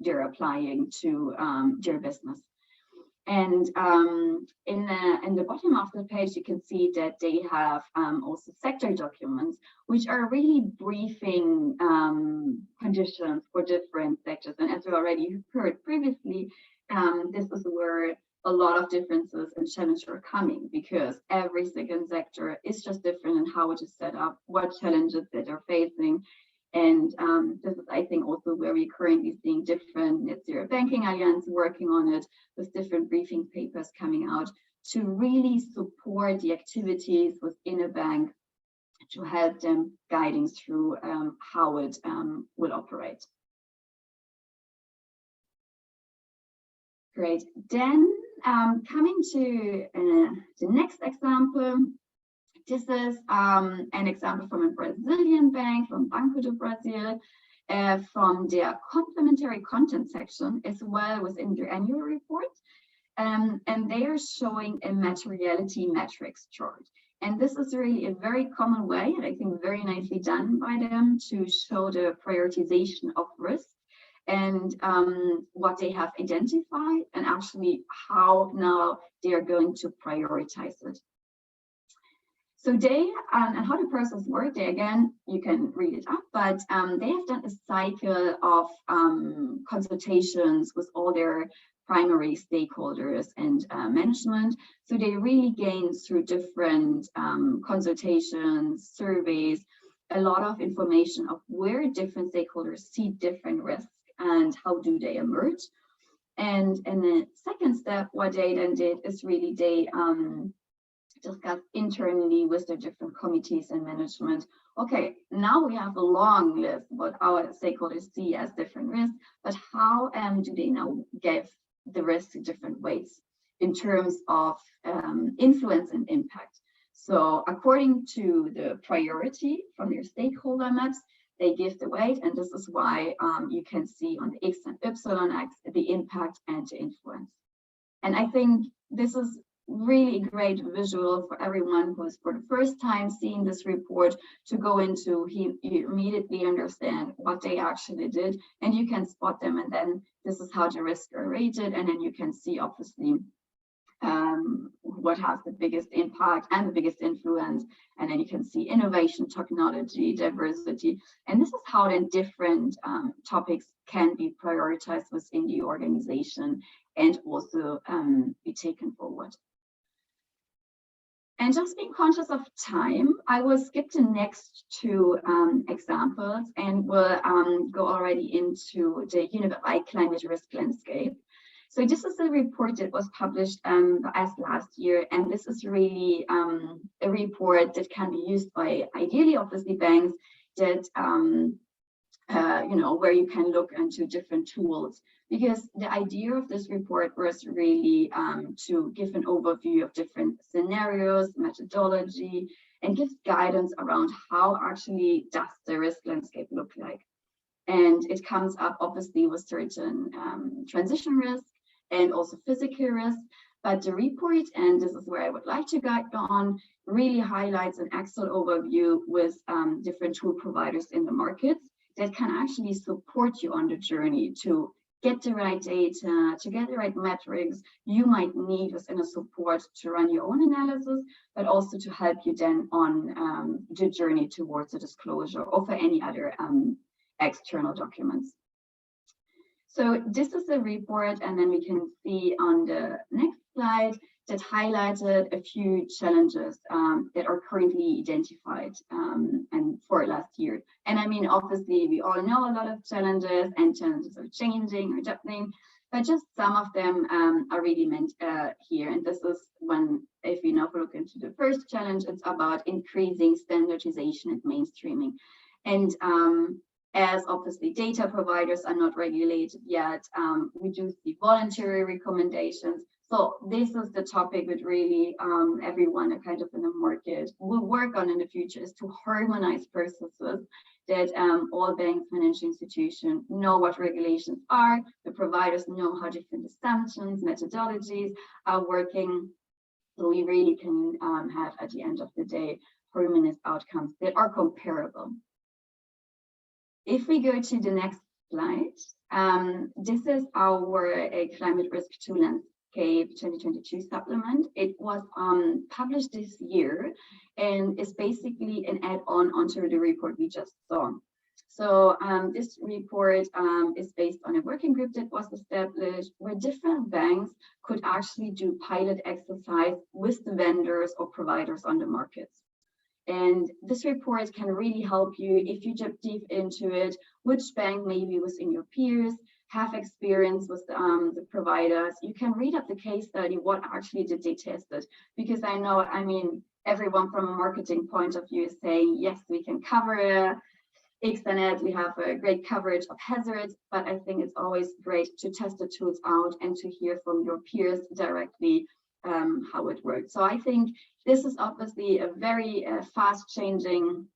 they're applying to their business. And in the bottom of the page, you can see that they have also sector documents, which are really briefing conditions for different sectors. And as we already heard previously, this is where a lot of differences and challenges are coming, because every second sector is just different in how it is set up, what challenges that they're facing. And this is, I think, also where we're currently seeing different Net Zero Banking Alliance working on it, with different briefing papers coming out to really support the activities within a bank to help them guiding through how it will operate. Great. Then coming to the next example. This is an example from a Brazilian bank, from Banco do Brasil, from their complementary content section, as well within their annual report. And they are showing a materiality metrics chart. And this is really a very common way, and I think very nicely done by them, to show the prioritization of risk and what they have identified, and actually how now they are going to prioritize it. So they, and how the process works, again, you can read it up, but they have done a cycle of consultations with all their primary stakeholders and management. So they really gain through different consultations, surveys, a lot of information of where different stakeholders see different risks and how do they emerge. And in the second step, what they then did is really they discuss internally with the different committees and management. Okay, now we have a long list what our stakeholders see as different risks, but how do they now give the risk different weights in terms of influence and impact? So according to the priority from their stakeholder maps, they give the weight, and this is why you can see on the X and Y axis the impact and the influence. And I think this is really great visual for everyone who is for the first time seeing this report to go into. You immediately understand what they actually did, and you can spot them, and then this is how the risks are rated, and then you can see obviously what has the biggest impact and the biggest influence, and then you can see innovation, technology, diversity, and this is how then different topics can be prioritized within the organization and also be taken forward. And just being conscious of time, I will skip the next two examples and will go already into the unified climate risk landscape. So this is a report that was published as last year, and this is really a report that can be used by ideally, obviously, banks that where you can look into different tools. Because the idea of this report was really to give an overview of different scenarios, methodology, and give guidance around how actually does the risk landscape look like. And it comes up obviously with certain transition risk and also physical risk. But the report, and this is where I would like to guide you on, really highlights an excellent overview with different tool providers in the markets that can actually support you on the journey to get the right data, to get the right metrics you might need within a support to run your own analysis, but also to help you then on the journey towards the disclosure or for any other external documents. So this is a report, and then we can see on the next slide that highlighted a few challenges that are currently identified and for last year. And I mean, obviously, we all know a lot of challenges, and challenges are changing or adapting, but just some of them are really meant here. And this is when, if we now look into the first challenge, it's about increasing standardization and mainstreaming. And as obviously data providers are not regulated yet, we do see voluntary recommendations. So this is the topic that really everyone kind of in the market will work on in the future, is to harmonize processes that all banks, financial institutions know what regulations are, the providers know how different assumptions, methodologies are working. So we really can have, at the end of the day, harmonized outcomes that are comparable. If we go to the next slide, this is our climate risk 2 landscape 2022 supplement. It was published this year and is basically an add-on onto the report we just saw. So this report is based on a working group that was established where different banks could actually do pilot exercise with the vendors or providers on the markets. And this report can really help you if you jump deep into it, which bank maybe within your peers have experience with the providers. You can read up the case study, what actually did they test it? Because I mean, everyone from a marketing point of view is saying, yes, we can cover Externet, we have a great coverage of hazards, but I think it's always great to test the tools out and to hear from your peers directly how it works. So I think this is obviously a very fast changing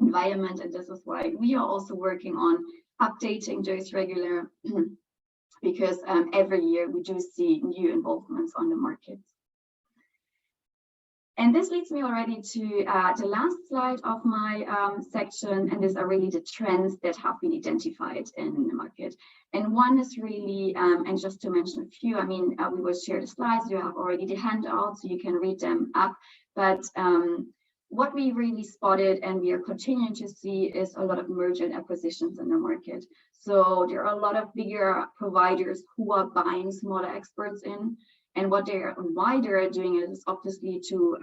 environment, and this is why we are also working on updating those regular because every year we do see new involvements on the market. And this leads me already to the last slide of my section, and these are really the trends that have been identified in the market. And one is really, and just to mention a few, I mean, we will share the slides, you have already the handouts, so you can read them up. But what we really spotted and we are continuing to see is a lot of merger and acquisitions in the market. So there are a lot of bigger providers who are buying smaller experts in. And why they're doing it is obviously to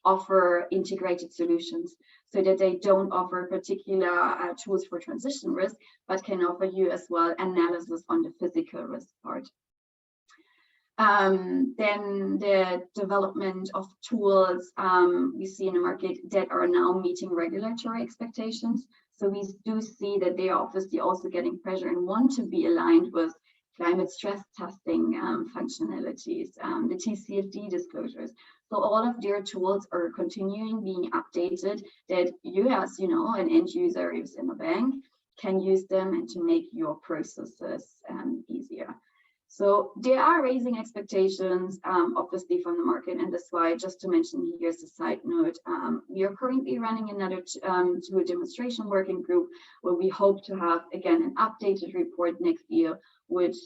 offer integrated solutions so that they don't offer particular tools for transition risk, but can offer you as well analysis on the physical risk part. Then the development of tools we see in the market that are now meeting regulatory expectations. So we do see that they are obviously also getting pressure and want to be aligned with climate stress testing functionalities, the TCFD disclosures. So all of their tools are continuing being updated that you as an end user who's in a bank can use them and to make your processes easier. So they are raising expectations, obviously, from the market, and that's why, just to mention here's a side note, we are currently running another to a demonstration working group where we hope to have, again, an updated report next year, which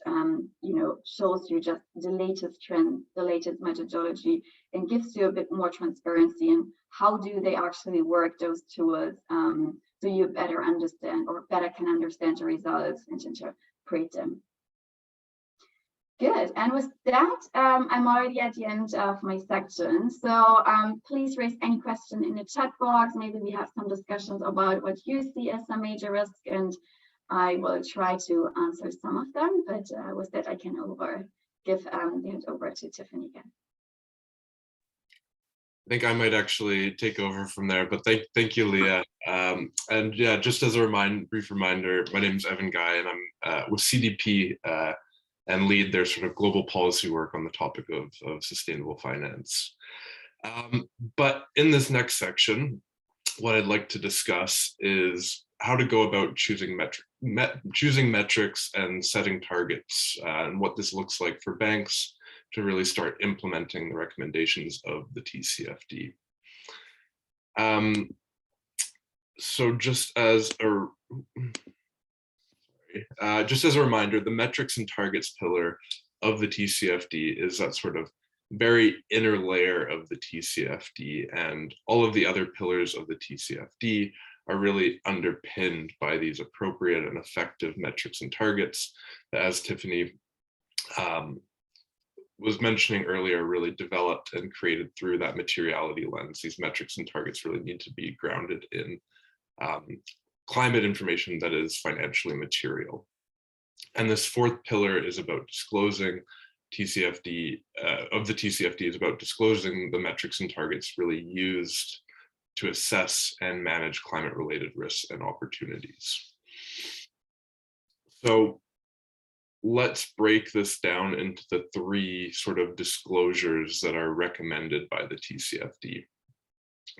shows you just the latest trends, the latest methodology, and gives you a bit more transparency in how do they actually work, those tools, so you better understand or better can understand the results and interpret them. Good, and with that, I'm already at the end of my section. So please raise any question in the chat box. Maybe we have some discussions about what you see as a major risk, and I will try to answer some of them. But with that, I can give the hand over to Tiffany again. I think I might actually take over from there, but thank you, Leah. And yeah, just as a brief reminder, my name is Evan Guy, and I'm with CDP. And lead their sort of global policy work on the topic of sustainable finance. But in this next section, what I'd like to discuss is how to go about choosing metrics and setting targets, and what this looks like for banks to really start implementing the recommendations of the TCFD. So just as a reminder, the metrics and targets pillar of the TCFD is that sort of very inner layer of the TCFD, and all of the other pillars of the TCFD are really underpinned by these appropriate and effective metrics and targets that, as Tiffany was mentioning earlier, really developed and created through that materiality lens. These metrics and targets really need to be grounded in climate information that is financially material. And this fourth pillar is about disclosing TCFD, of the TCFD is about disclosing the metrics and targets really used to assess and manage climate-related risks and opportunities. So let's break this down into the three sort of disclosures that are recommended by the TCFD.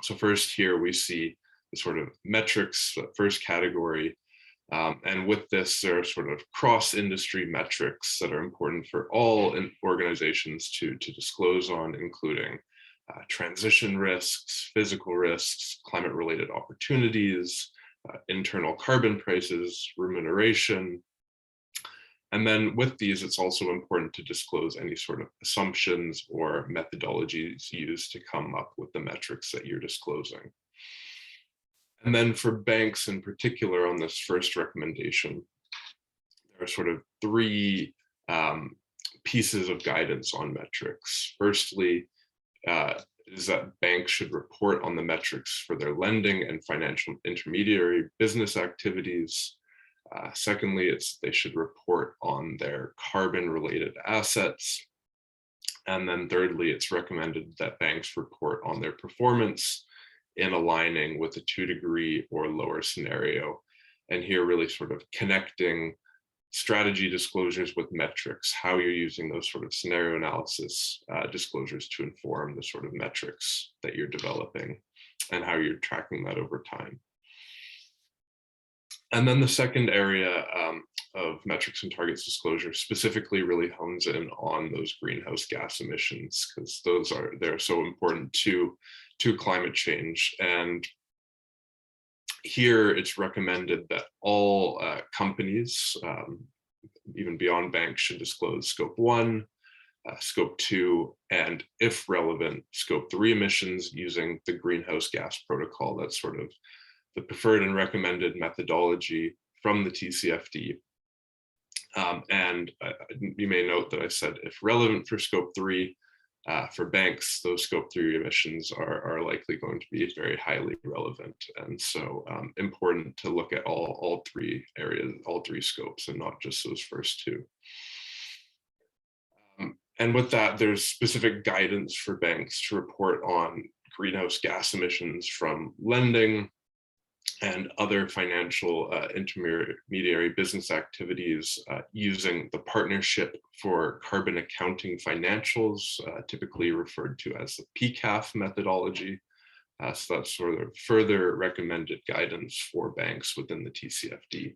So first here we see the sort of metrics, first category. And with this, there are sort of cross-industry metrics that are important for all organizations to disclose on, including transition risks, physical risks, climate-related opportunities, internal carbon prices, remuneration. And then with these, it's also important to disclose any sort of assumptions or methodologies used to come up with the metrics that you're disclosing. And then for banks in particular on this first recommendation, there are sort of three pieces of guidance on metrics. Firstly, is that banks should report on the metrics for their lending and financial intermediary business activities. Secondly, they should report on their carbon-related assets. And then thirdly, it's recommended that banks report on their performance in aligning with a 2-degree or lower scenario. And here really sort of connecting strategy disclosures with metrics, how you're using those sort of scenario analysis disclosures to inform the sort of metrics that you're developing and how you're tracking that over time. And then the second area of metrics and targets disclosure specifically really hones in on those greenhouse gas emissions, because they're so important to climate change. And here it's recommended that all companies, even beyond banks, should disclose scope 1, scope 2, and if relevant, scope 3 emissions using the greenhouse gas protocol. That's sort of the preferred and recommended methodology from the TCFD. And you may note that I said if relevant for scope 3, for banks, those scope 3 emissions are likely going to be very highly relevant. And so important to look at all three areas, all three scopes, and not just those first two. And with that, there's specific guidance for banks to report on greenhouse gas emissions from lending and other financial intermediary business activities using the Partnership for Carbon Accounting Financials, typically referred to as the PCAF methodology. So that's sort of further recommended guidance for banks within the TCFD.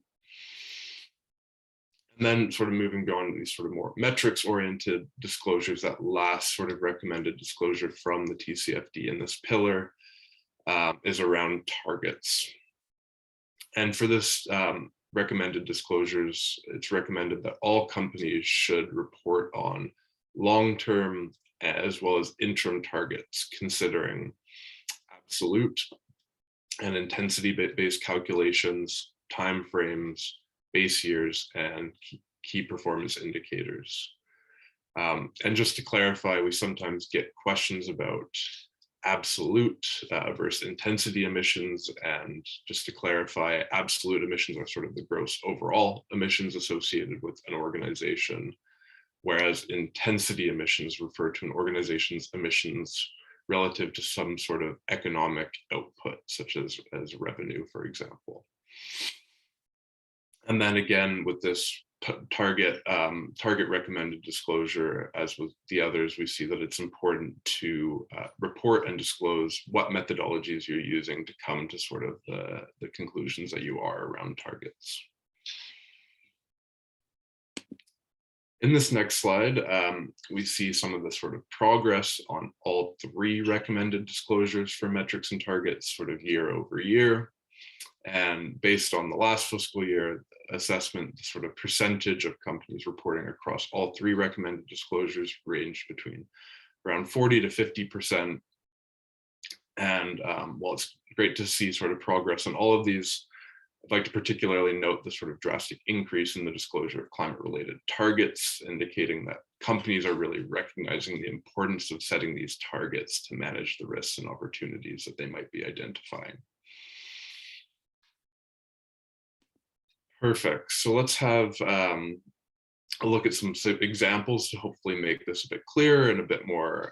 And then sort of moving beyond these sort of more metrics-oriented disclosures, that last sort of recommended disclosure from the TCFD in this pillar is around targets. And for this recommended disclosures, it's recommended that all companies should report on long-term as well as interim targets, considering absolute and intensity-based calculations, timeframes, base years, and key performance indicators. And just to clarify, we sometimes get questions about absolute versus intensity emissions. And just to clarify, absolute emissions are sort of the gross overall emissions associated with an organization, whereas intensity emissions refer to an organization's emissions relative to some sort of economic output, such as revenue, for example. And then again, with this target recommended disclosure, as with the others, we see that it's important to report and disclose what methodologies you're using to come to sort of the conclusions that you are around targets. In this next slide, we see some of the sort of progress on all three recommended disclosures for metrics and targets sort of year over year. And based on the last fiscal year assessment, the sort of percentage of companies reporting across all three recommended disclosures ranged between around 40 to 50%. And while it's great to see sort of progress on all of these, I'd like to particularly note the sort of drastic increase in the disclosure of climate-related targets, indicating that companies are really recognizing the importance of setting these targets to manage the risks and opportunities that they might be identifying. Perfect. So let's have a look at some examples to hopefully make this a bit clearer and a bit more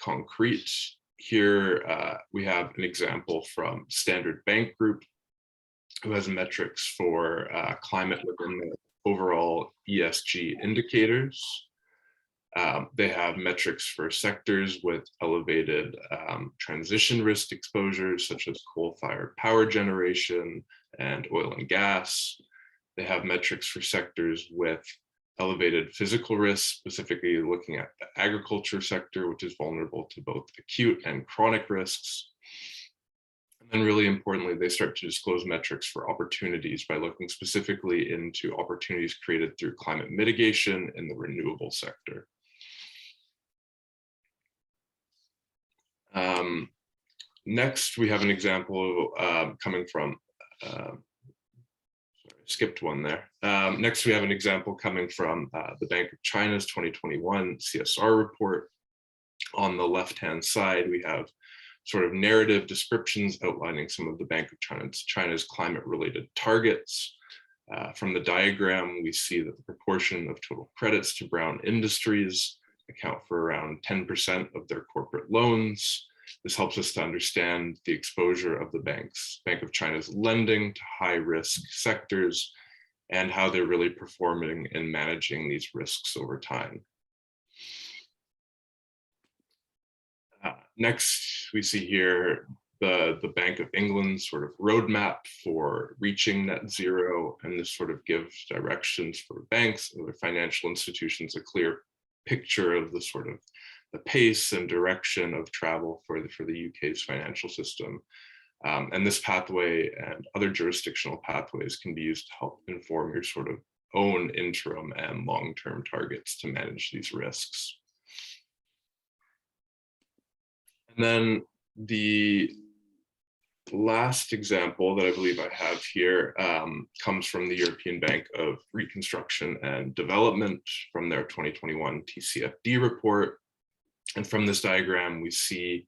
concrete. Here we have an example from Standard Bank Group, who has metrics for climate within the overall ESG indicators. They have metrics for sectors with elevated transition risk exposures, such as coal-fired power generation and oil and gas. They have metrics for sectors with elevated physical risk, specifically looking at the agriculture sector, which is vulnerable to both acute and chronic risks. And then really importantly, they start to disclose metrics for opportunities by looking specifically into opportunities created through climate mitigation in the renewable sector. Next, we have an example coming from, sorry, skipped one there. Next, we have an example coming from the Bank of China's 2021 CSR report. On the left-hand side, we have sort of narrative descriptions outlining some of the Bank of China's climate-related targets. From the diagram, we see that the proportion of total credits to brown industries account for around 10% of their corporate loans. This helps us to understand the exposure of the Bank of China's lending to high-risk sectors and how they're really performing in managing these risks over time. Next, we see here the Bank of England's sort of roadmap for reaching net zero, and this sort of gives directions for banks and other financial institutions a clear picture of the sort of the pace and direction of travel for the UK's financial system. And this pathway and other jurisdictional pathways can be used to help inform your sort of own interim and long-term targets to manage these risks. And then the last example that I believe I have here comes from the European Bank of Reconstruction and Development from their 2021 TCFD report. And from this diagram, we see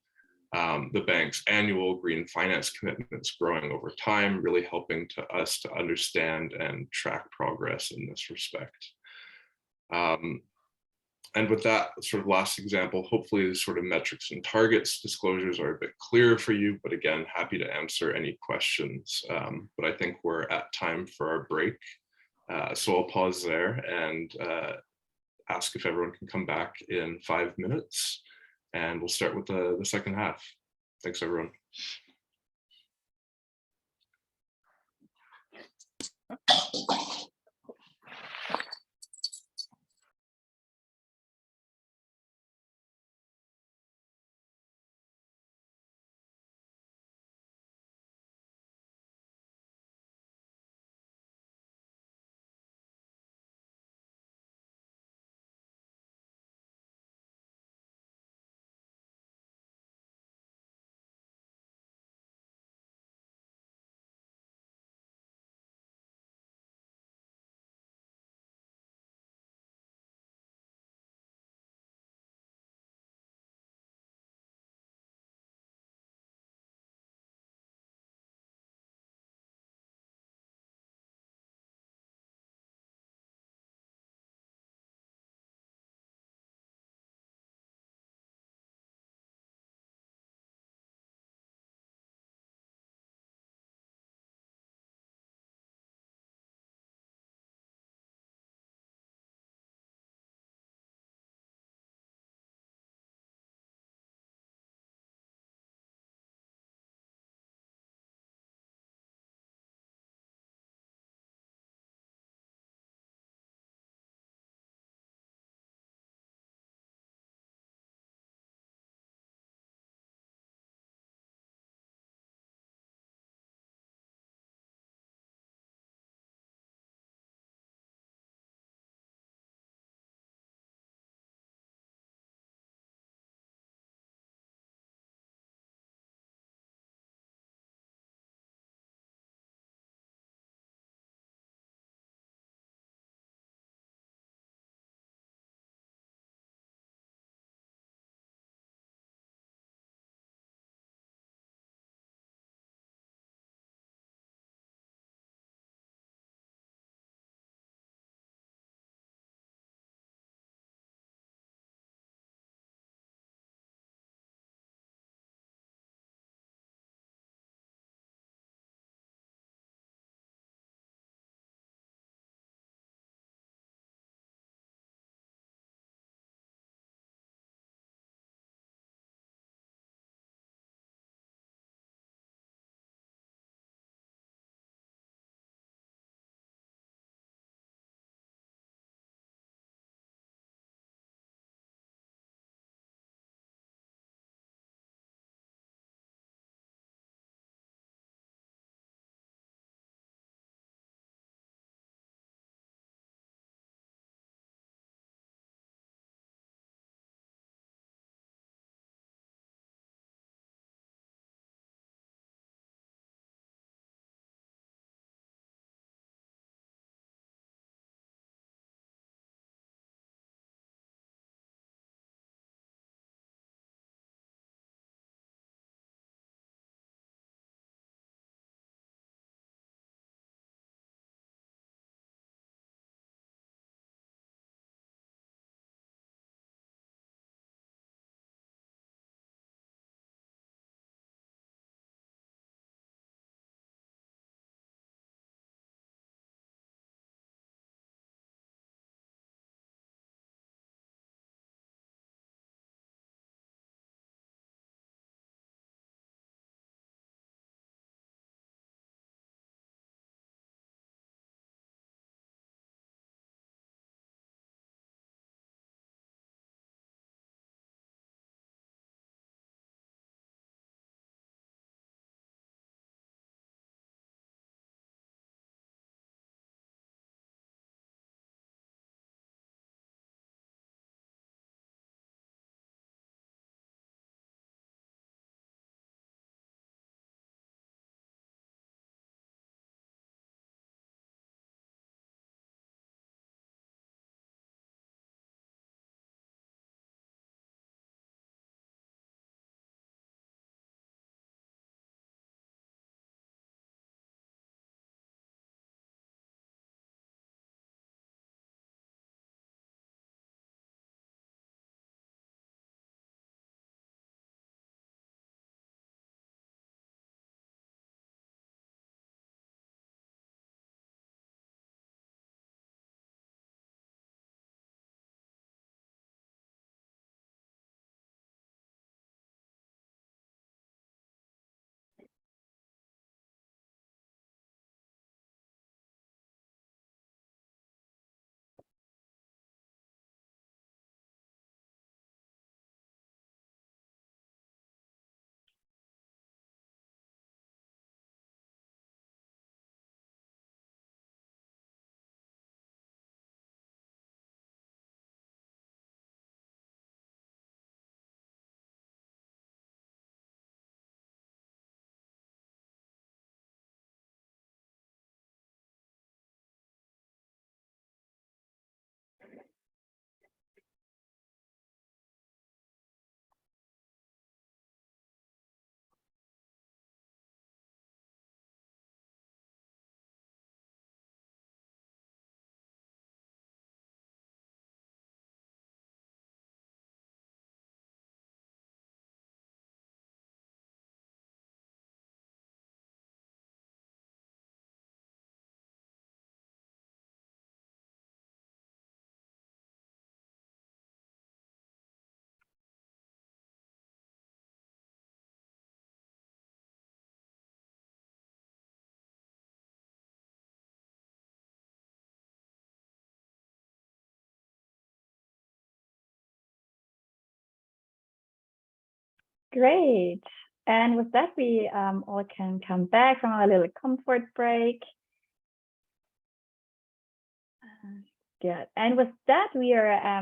the bank's annual green finance commitments growing over time, really helping us to understand and track progress in this respect. And with that sort of last example, hopefully the sort of metrics and targets disclosures are a bit clearer for you, but again, happy to answer any questions. But I think we're at time for our break. So I'll pause there and ask if everyone can come back in 5 minutes, and we'll start with the second half. Thanks, everyone. Great. And with that, we all can come back from our little comfort break. Good. And with that, we are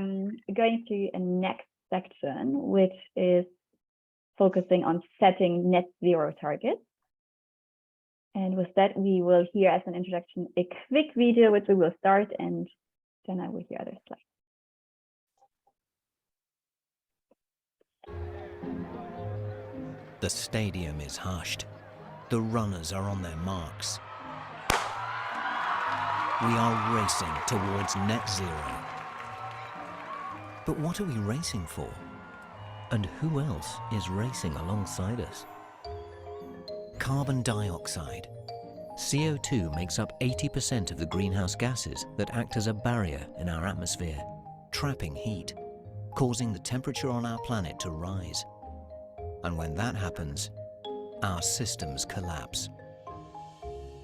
going to a next section, which is focusing on setting net zero targets. And with that, we will hear as an introduction a quick video, which we will start, and then I will hear other slides. The stadium is hushed. The runners are on their marks. We are racing towards net zero. But what are we racing for? And who else is racing alongside us? Carbon dioxide. CO2 makes up 80% of the greenhouse gases that act as a barrier in our atmosphere, trapping heat, causing the temperature on our planet to rise. And when that happens, our systems collapse.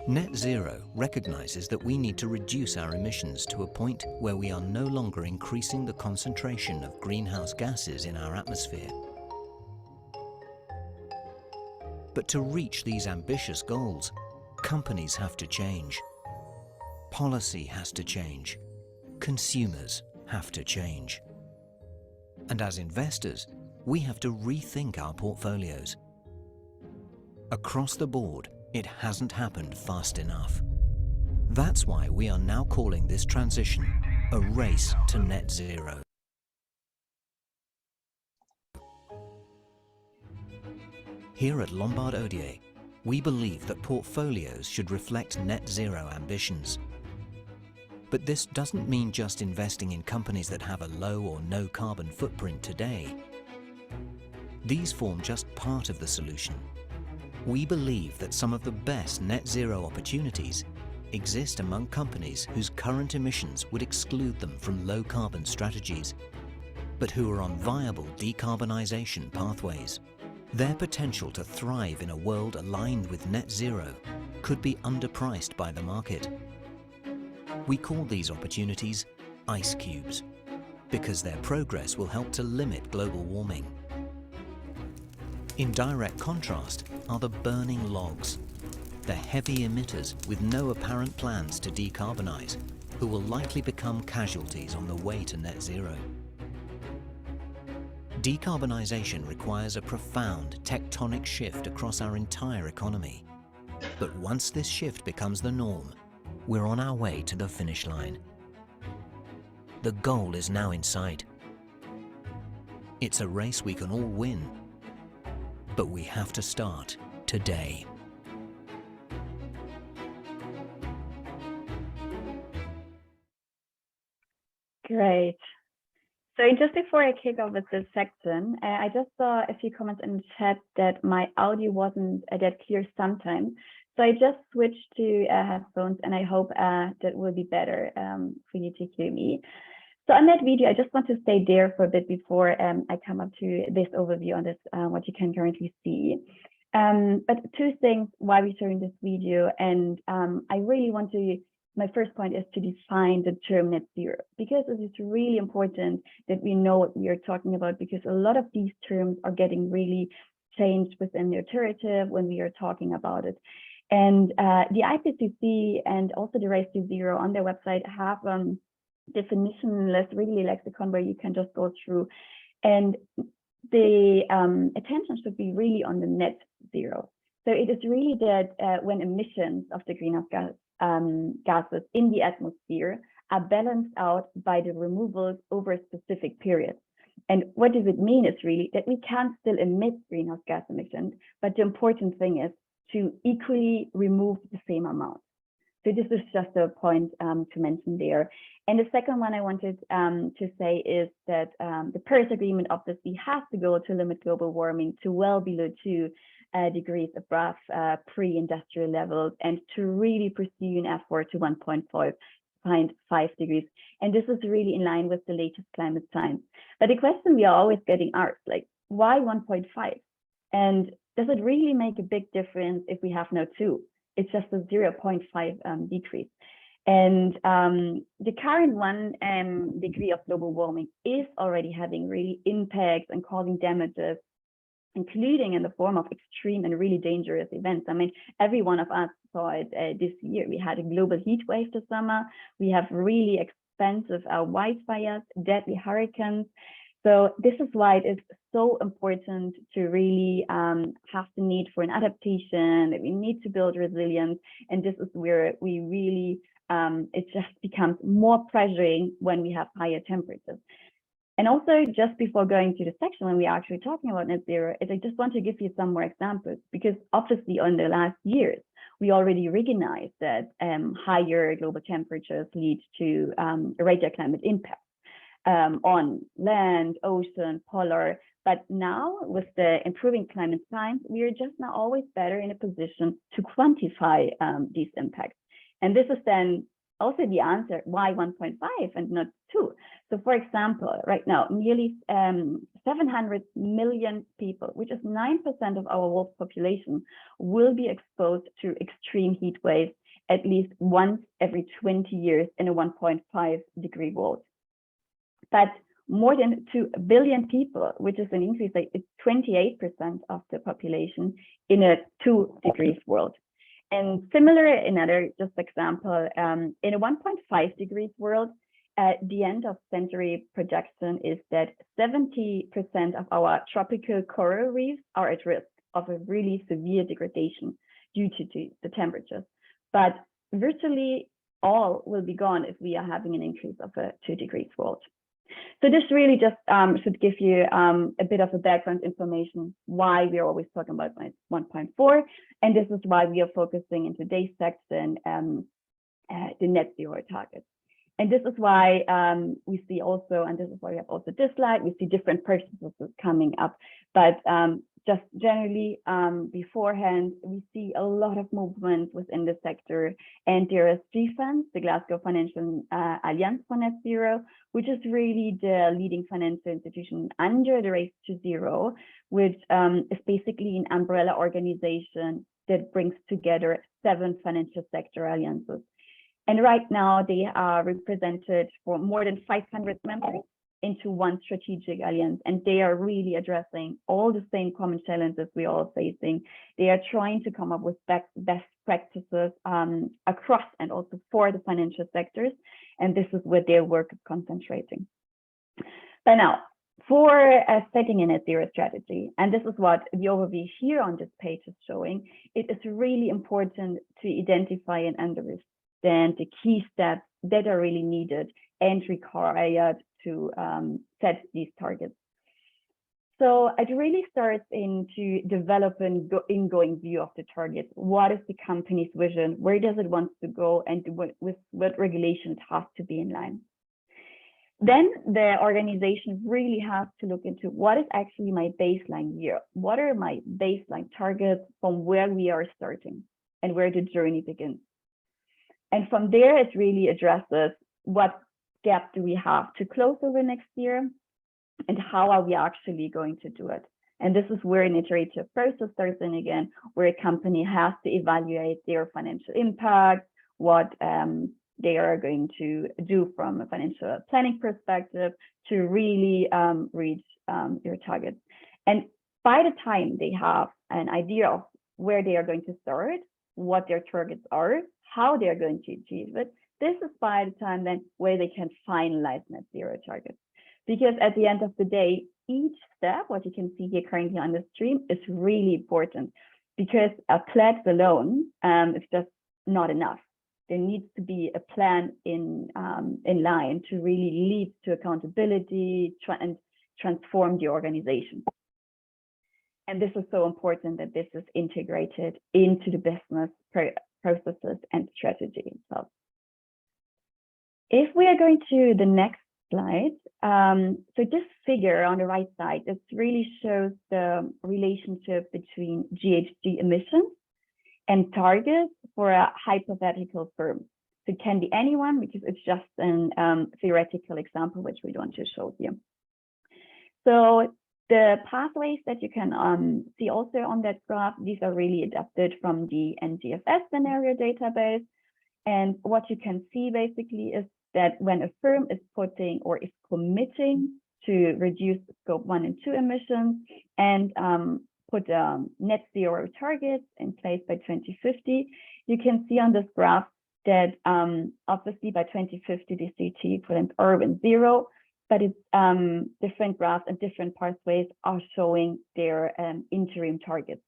Net zero recognizes that we need to reduce our emissions to a point where we are no longer increasing the concentration of greenhouse gases in our atmosphere. But to reach these ambitious goals, companies have to change. Policy has to change. Consumers have to change. And as investors, we have to rethink our portfolios. Across the board, it hasn't happened fast enough. That's why we are now calling this transition a race to net zero. Here at Lombard Odier, we believe that portfolios should reflect net zero ambitions. But this doesn't mean just investing in companies that have a low or no carbon footprint today. These form just part of the solution. We believe that some of the best net zero opportunities exist among companies whose current emissions would exclude them from low carbon strategies, but who are on viable decarbonization pathways. Their potential to thrive in a world aligned with net zero could be underpriced by the market. We call these opportunities ice cubes, because their progress will help to limit global warming. In direct contrast are the burning logs, the heavy emitters with no apparent plans to decarbonize, who will likely become casualties on the way to net zero. Decarbonization requires a profound tectonic shift across our entire economy. But once this shift becomes the norm, we're on our way to the finish line. The goal is now in sight. It's a race we can all win, but we have to start today. Great. So just before I kick off with this section, I just saw a few comments in the chat that my audio wasn't that clear sometimes. So I just switched to headphones, and I hope that will be better for you to hear me. So on that video, I just want to stay there for a bit before I come up to this overview on this, what you can currently see. But two things why we're showing this video, and I really want to, my first point is to define the term net zero, because it is really important that we know what we are talking about, because a lot of these terms are getting really changed within the iterative when we are talking about it. And the IPCC and also the Race to Zero on their website have definitionless, really lexicon where you can just go through, and the attention should be really on the net zero. So it is really that when emissions of the greenhouse gases in the atmosphere are balanced out by the removals over a specific period. And what does it mean? It's really that we can still emit greenhouse gas emissions, but the important thing is to equally remove the same amount. So this is just a point to mention there. And the second one I wanted to say is that the Paris Agreement obviously has to go to limit global warming to well below 2 degrees above pre-industrial levels, and to really pursue an effort to 1.5 degrees. And this is really in line with the latest climate science. But the question we are always getting asked, like, why 1.5? And does it really make a big difference if we have now 2? It's just a 0.5 decrease. And the current 1 degree of global warming is already having really impacts and causing damages including in the form of extreme and really dangerous events. I mean, every one of us saw it this year. We had a global heat wave this summer. We have really expensive wildfires, deadly hurricanes. So this is why it is so important to really have the need for an adaptation, that we need to build resilience. And this is where we really, it just becomes more pressuring when we have higher temperatures. And also, just before going to the section when we are actually talking about net zero, I just want to give you some more examples, because obviously on the last years, we already recognized that higher global temperatures lead to greater climate impact on land, ocean, polar. But now with the improving climate science, we are just now always better in a position to quantify these impacts. And this is then also the answer why 1.5 and not 2. So for example, right now, nearly 700 million people, which is 9% of our world population, will be exposed to extreme heat waves at least once every 20 years in a 1.5 degree world. But more than 2 billion people, which is an increase, like it's 28% of the population in a 2 degrees world. And similar, another just example, in a 1.5 degrees world, the end of century projection is that 70% of our tropical coral reefs are at risk of a really severe degradation due to the temperatures. But virtually all will be gone if we are having an increase of a 2 degrees world. So this really just should give you a bit of a background information why we are always talking about 1.4, and this is why we are focusing in today's section the net zero targets. And this is why we see also, and this is why we have also this slide, we see different processes coming up. But just generally beforehand, we see a lot of movement within the sector, and there is GFANZ, the Glasgow Financial Alliance for Net Zero, which is really the leading financial institution under the Race to Zero, which is basically an umbrella organization that brings together 7 financial sector alliances. And right now they are represented for more than 500 members into one strategic alliance, and they are really addressing all the same common challenges we're all facing. They are trying to come up with best practices across and also for the financial sectors, and this is where their work is concentrating. But now, for setting a net zero strategy, and this is what the overview here on this page is showing, it is really important to identify and understand the key steps that are really needed and required to set these targets. So it really starts into developing ingoing view of the target. What is the company's vision? Where does it want to go? And with what regulations have to be in line? Then the organization really has to look into what is actually my baseline year? What are my baseline targets from where we are starting and where the journey begins? And from there, it really addresses what gap do we have to close over next year, and how are we actually going to do it? And this is where an iterative process starts in again, where a company has to evaluate their financial impact, what they are going to do from a financial planning perspective to really reach their targets. And by the time they have an idea of where they are going to start, what their targets are, how they are going to achieve it, this is by the time then where they can finalize net zero targets. Because at the end of the day, each step, what you can see here currently on the stream, is really important, because a pledge alone is just not enough. There needs to be a plan in line to really lead to accountability and transform the organization. And this is so important that this is integrated into the business processes and strategy itself. If we are going to the next slide, so this figure on the right side, it really shows the relationship between GHG emissions and targets for a hypothetical firm. So it can be anyone, because it's just an theoretical example, which we want to show here. So the pathways that you can see also on that graph, these are really adapted from the NGFS scenario database. And what you can see basically is that when a firm is putting or is committing to reduce scope 1 and 2 emissions and put net zero targets in place by 2050. You can see on this graph that obviously by 2050, the CO2 equivalent urban zero, but it's different graphs and different pathways are showing their interim targets.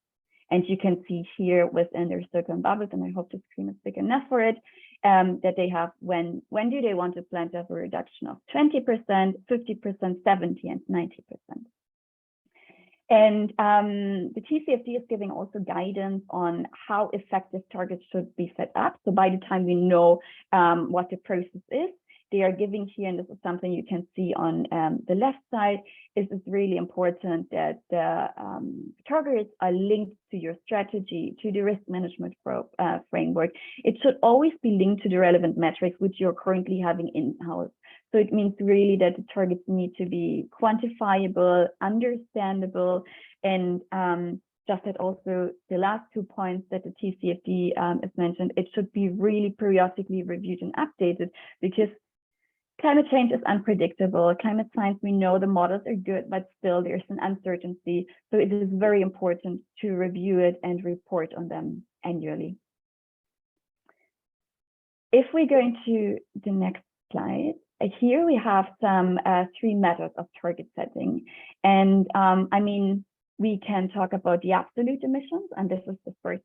And you can see here within their circle and bubbles, and I hope the screen is big enough for it, that they have when do they want to plan to have a reduction of 20%, 50%, 70%, and 90%. And the TCFD is giving also guidance on how effective targets should be set up. So by the time we know what the process is, they are giving here, and this is something you can see on the left side, is it's really important that the targets are linked to your strategy, to the risk management framework. It should always be linked to the relevant metrics which you're currently having in-house. So it means really that the targets need to be quantifiable, understandable, and just that also the last 2 points that the TCFD is mentioned, it should be really periodically reviewed and updated, because climate change is unpredictable. Climate science, we know the models are good, but still there's an uncertainty. So it is very important to review it and report on them annually. If we go into the next slide, here we have some 3 methods of target setting. And I mean, we can talk about the absolute emissions, and this is the first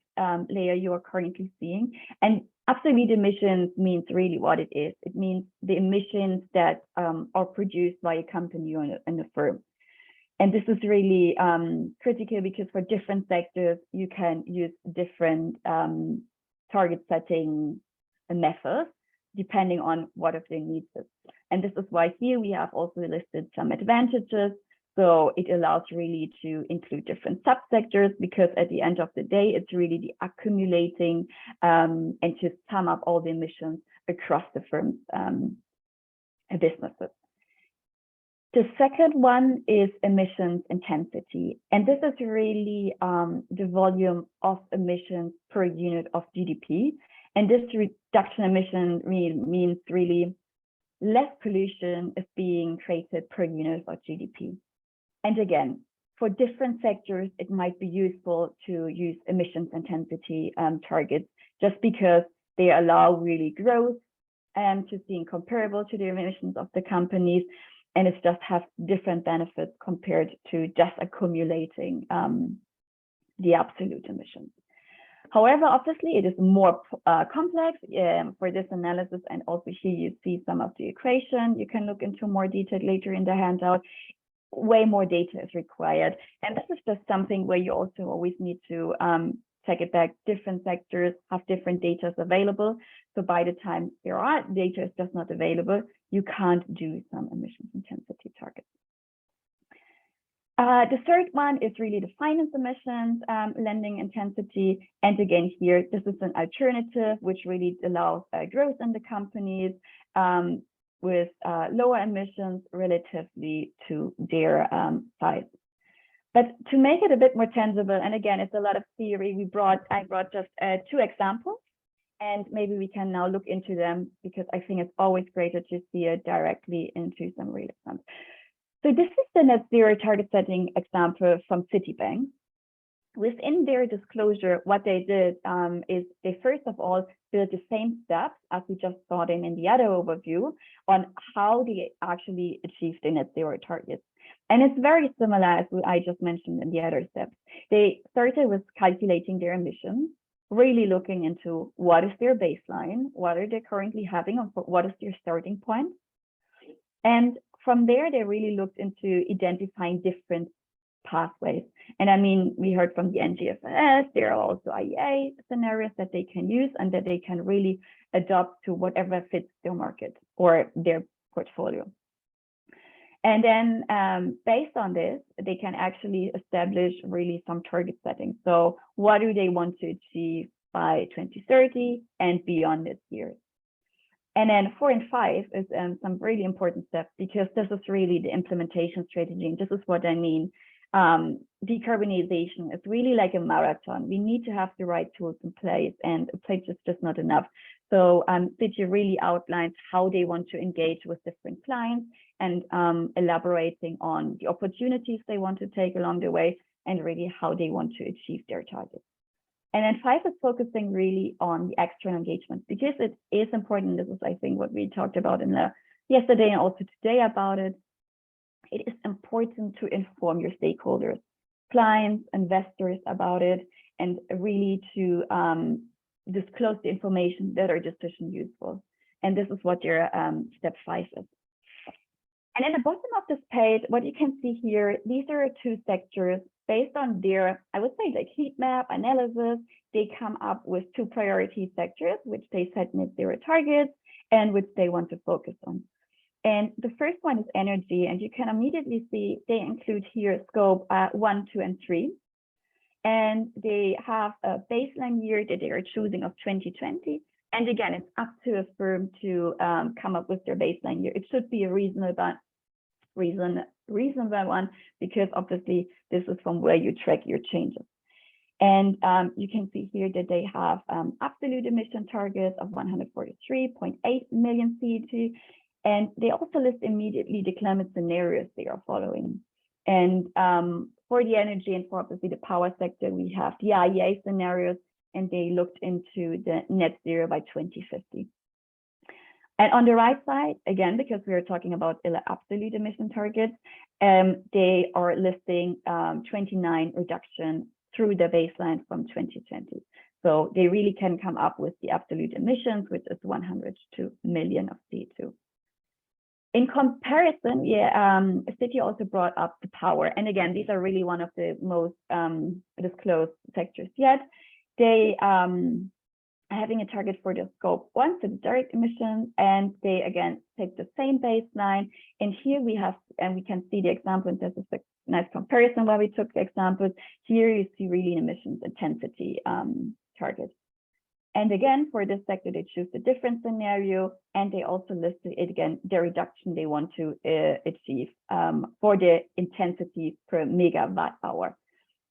layer you are currently seeing. And absolute emissions means really what it is. It means the emissions that are produced by a company or a firm. And this is really critical, because for different sectors, you can use different target setting methods depending on what of their needs is. And this is why here we have also listed some advantages. So it allows really to include different subsectors, because at the end of the day, it's really the accumulating and to sum up all the emissions across the firm's businesses. The second one is emissions intensity. And this is really the volume of emissions per unit of GDP. And this reduction emission means really less pollution is being created per unit of GDP. And again, for different sectors, it might be useful to use emissions intensity targets, just because they allow really growth to being comparable to the emissions of the companies. And it just has different benefits compared to just accumulating the absolute emissions. However, obviously, it is more complex for this analysis. And also here you see some of the equation. You can look into more detail later in the handout. Way more data is required. And this is just something where you also always need to check it back. Different sectors have different data available. So by the time there are data is just not available, you can't do some emissions intensity targets. The third one is really the finance emissions lending intensity. And again, here, this is an alternative which really allows growth in the companies with lower emissions relatively to their size. But to make it a bit more tangible, and again, it's a lot of theory, I brought just 2 examples, and maybe we can now look into them, because I think it's always greater to see it directly into some real examples. So this is the net zero target setting example from Citibank. Within their disclosure, what they did is they first of all built the same steps as we just saw them in the other overview on how they actually achieved the net zero targets. And it's very similar as I just mentioned in the other steps. They started with calculating their emissions, really looking into what is their baseline, what are they currently having, and what is their starting point. And from there, they really looked into identifying different pathways. And I mean, we heard from the NGFS, there are also IEA scenarios that they can use and that they can really adopt to whatever fits their market or their portfolio. And then based on this, they can actually establish really some target settings. So what do they want to achieve by 2030 and beyond this year? And then 4 and 5 is some really important steps, because this is really the implementation strategy. And this is what I mean. Decarbonization is really like a marathon. We need to have the right tools in place, and a place is just not enough. So City really outlines how they want to engage with different clients and elaborating on the opportunities they want to take along the way and really how they want to achieve their targets. And then 5 is focusing really on the external engagement, because it is important. This is, I think, what we talked about in the yesterday and also today about it. It is important to inform your stakeholders, clients, investors about it, and really to disclose the information that are decision useful. And this is what your step 5 is. And in the bottom of this page, what you can see here, these are 2 sectors based on their, I would say, like heat map analysis. They come up with 2 priority sectors, which they set net zero targets and which they want to focus on. And the first one is energy, and you can immediately see they include here scope 1, 2, and 3. And they have a baseline year that they are choosing of 2020. And again, it's up to a firm to come up with their baseline year. It should be a reasonable one, because obviously this is from where you track your changes. And you can see here that they have absolute emission targets of 143.8 million CO2. And they also list immediately the climate scenarios they are following. And for the energy and for obviously the power sector, we have the IEA scenarios, and they looked into the net zero by 2050. And on the right side, again, because we are talking about absolute emission targets, they are listing 29 reduction through the baseline from 2020. So they really can come up with the absolute emissions, which is 102 million of CO2. In comparison, City also brought up the power. And again, these are really one of the most disclosed sectors yet. They are having a target for the scope 1, so the direct emissions, and they again take the same baseline. And here we have, and we can see the example, and this is a nice comparison where we took the examples. Here you see really emissions intensity target. And again, for this sector, they choose a different scenario, and they also listed it again, the reduction they want to achieve for the intensity per megawatt hour.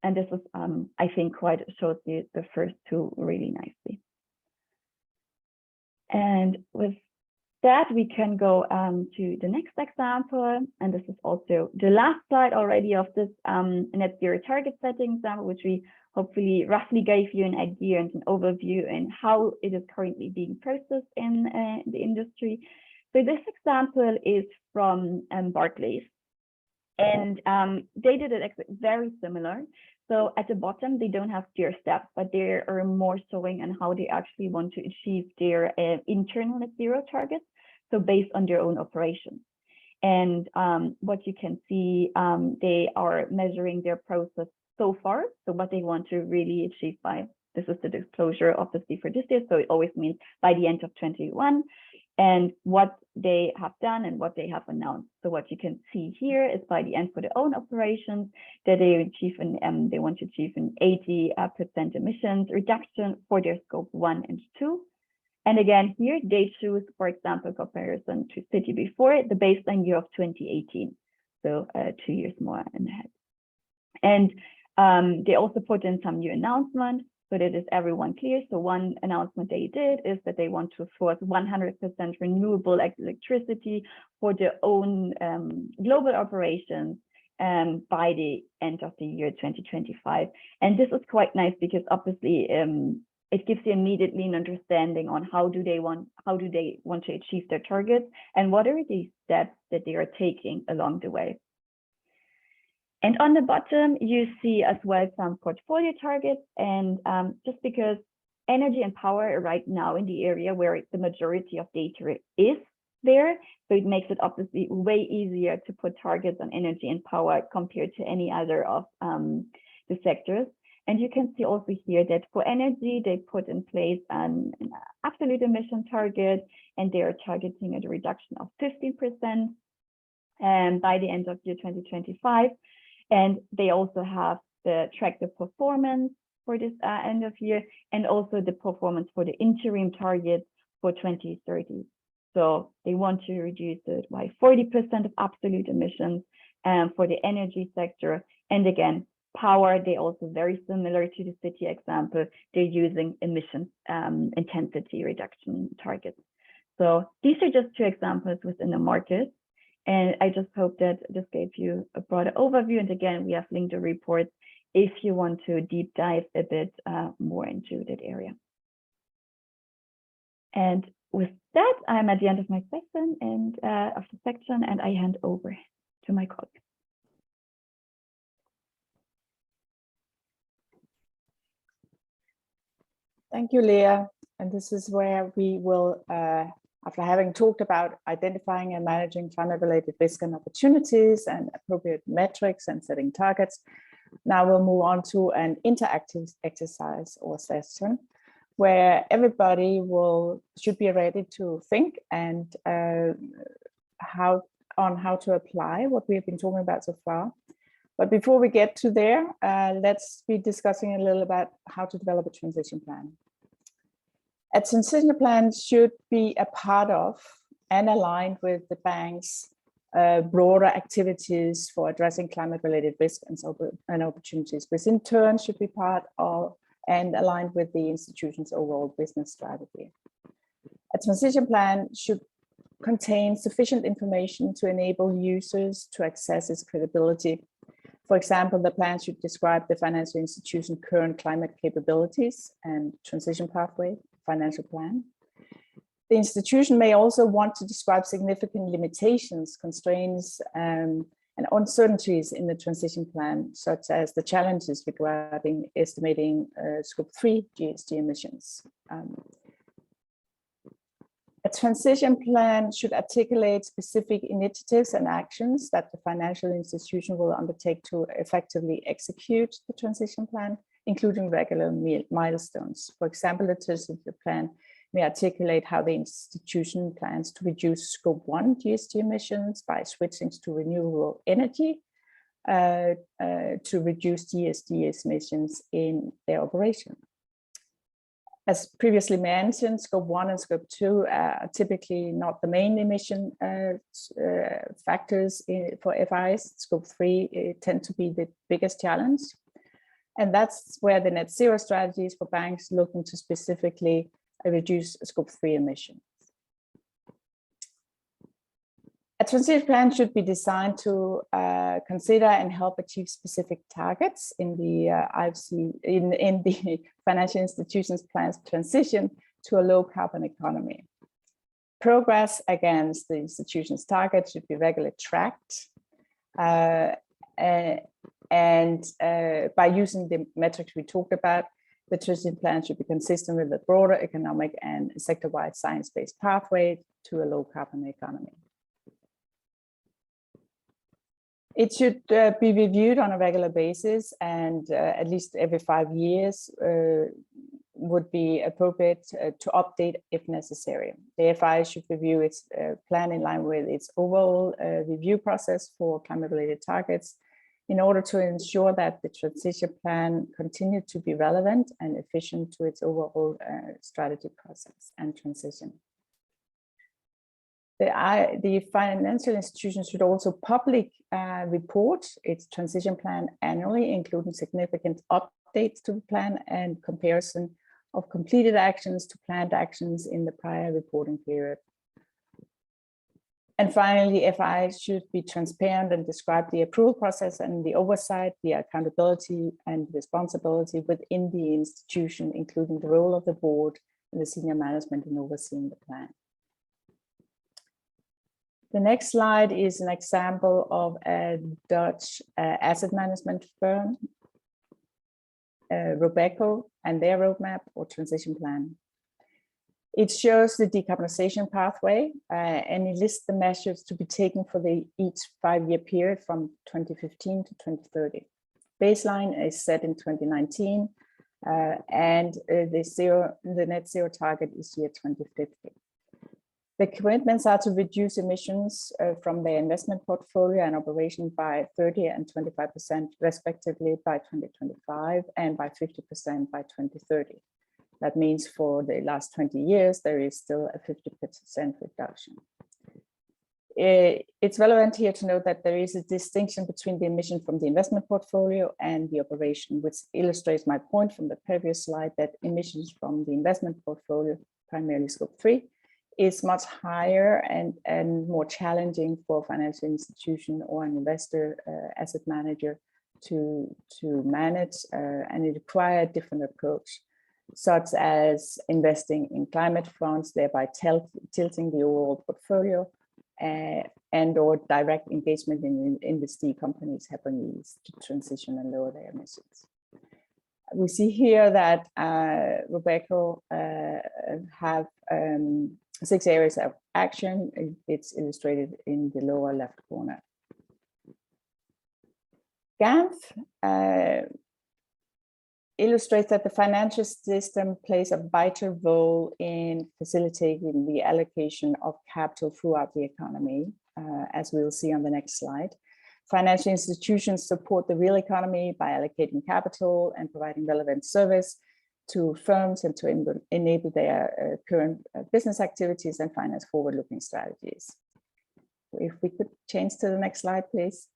And this is, I think, quite shows the first 2 really nicely. And with that, we can go to the next example. And this is also the last slide already of this net zero target setting example, which we hopefully roughly gave you an idea and an overview in how it is currently being processed in the industry. So this example is from Barclays, and they did it very similar. So at the bottom, they don't have their steps, but they are more showing on how they actually want to achieve their internal net zero targets, so based on their own operations. And what you can see, they are measuring their process so far, so what they want to really achieve by, this is the disclosure obviously for this year, so it always means by the end of 21, and what they have done and what they have announced. So what you can see here is by the end for their own operations that they achieve they want to achieve an 80% emissions reduction for their scope 1 and 2. And again, here they choose, for example, comparison to City before, the baseline year of 2018, so 2 years more ahead. And they also put in some new announcements so that is everyone clear. So one announcement they did is that they want to source 100% renewable electricity for their own global operations by the end of the year 2025. And this is quite nice because obviously it gives you immediately an understanding on how do they want to achieve their targets and what are the steps that they are taking along the way. And on the bottom, you see as well some portfolio targets. And just because energy and power are right now in the area where the majority of data is there, so it makes it obviously way easier to put targets on energy and power compared to any other of the sectors. And you can see also here that for energy, they put in place an absolute emission target, and they are targeting a reduction of 15% by the end of year 2025. And they also have the track the performance for this end of year, and also the performance for the interim target for 2030. So they want to reduce it by 40% of absolute emissions for the energy sector. And again, power, they're also very similar to the city example. They're using emission intensity reduction targets. So these are just two examples within the market. And I just hope that this gave you a broader overview. And again, we have linked the reports if you want to deep dive a bit more into that area. And with that, I'm at the end of my section and of the section, and I hand over to my colleague. Thank you, Leah. And this is where we will, after having talked about identifying and managing climate-related risk and opportunities and appropriate metrics and setting targets, now we'll move on to an interactive exercise or session where everybody should be ready to think and how to apply what we have been talking about so far. But before we get to there, let's be discussing a little about how to develop a transition plan. A transition plan should be a part of and aligned with the bank's broader activities for addressing climate-related risk and opportunities, which in turn should be part of and aligned with the institution's overall business strategy. A transition plan should contain sufficient information to enable users to access its credibility. For example, the plan should describe the financial institution's current climate capabilities and transition pathway, financial plan. The institution may also want to describe significant limitations, constraints, and uncertainties in the transition plan, such as the challenges regarding estimating Scope 3 GHG emissions. A transition plan should articulate specific initiatives and actions that the financial institution will undertake to effectively execute the transition plan, including regular milestones. For example, the transition plan may articulate how the institution plans to reduce Scope 1 GHG emissions by switching to renewable energy to reduce GHG emissions in their operation. As previously mentioned, Scope 1 and Scope 2 are typically not the main emission factors for FIs. Scope 3 tend to be the biggest challenge. And that's where the net zero strategies for banks looking to specifically reduce Scope 3 emissions. A transition plan should be designed to consider and help achieve specific targets in the in the financial institutions' plans transition to a low carbon economy. Progress against the institution's targets should be regularly tracked, and by using the metrics we talked about, the transition plan should be consistent with the broader economic and sector-wide science-based pathway to a low carbon economy. It should be reviewed on a regular basis, and at least every 5 years would be appropriate to update if necessary. The FI should review its plan in line with its overall review process for climate-related targets in order to ensure that the transition plan continues to be relevant and efficient to its overall strategy process and transition. The financial institution should also publicly report its transition plan annually, including significant updates to the plan and comparison of completed actions to planned actions in the prior reporting period. And finally, FI should be transparent and describe the approval process and the oversight, the accountability and responsibility within the institution, including the role of the board and the senior management in overseeing the plan. The next slide is an example of a Dutch asset management firm, Robeco, and their roadmap or transition plan. It shows the decarbonization pathway and it lists the measures to be taken for each 5-year period from 2015 to 2030. Baseline is set in 2019 and the net zero target is year 2050. The commitments are to reduce emissions from their investment portfolio and operation by 30 and 25% respectively by 2025 and by 50% by 2030. That means for the last 20 years, there is still a 50% reduction. It's relevant here to note that there is a distinction between the emission from the investment portfolio and the operation, which illustrates my point from the previous slide that emissions from the investment portfolio, primarily scope 3, is much higher and more challenging for a financial institution or an investor asset manager to manage, and it requires a different approach, such as investing in climate funds, thereby tilting the overall portfolio, and or direct engagement in investee companies helping these to transition and lower their emissions. We see here that Robeco have 6 areas of action. It's illustrated in the lower left corner. GAMF illustrates that the financial system plays a vital role in facilitating the allocation of capital throughout the economy, as we will see on the next slide. Financial institutions support the real economy by allocating capital and providing relevant service to firms and to enable their current business activities and finance forward-looking strategies. If we could change to the next slide, please.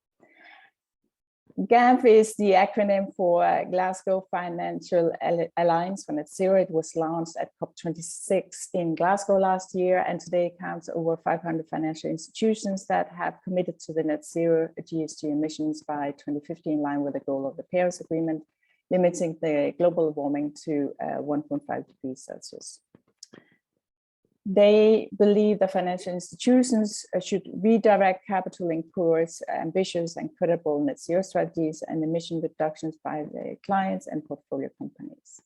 GAMF is the acronym for Glasgow Financial Alliance for Net Zero. It was launched at COP26 in Glasgow last year, and today counts over 500 financial institutions that have committed to the net zero GHG emissions by 2050, in line with the goal of the Paris Agreement, limiting the global warming to 1.5 degrees Celsius. They believe the financial institutions should redirect capital towards ambitious and credible net zero strategies and emission reductions by their clients and portfolio companies.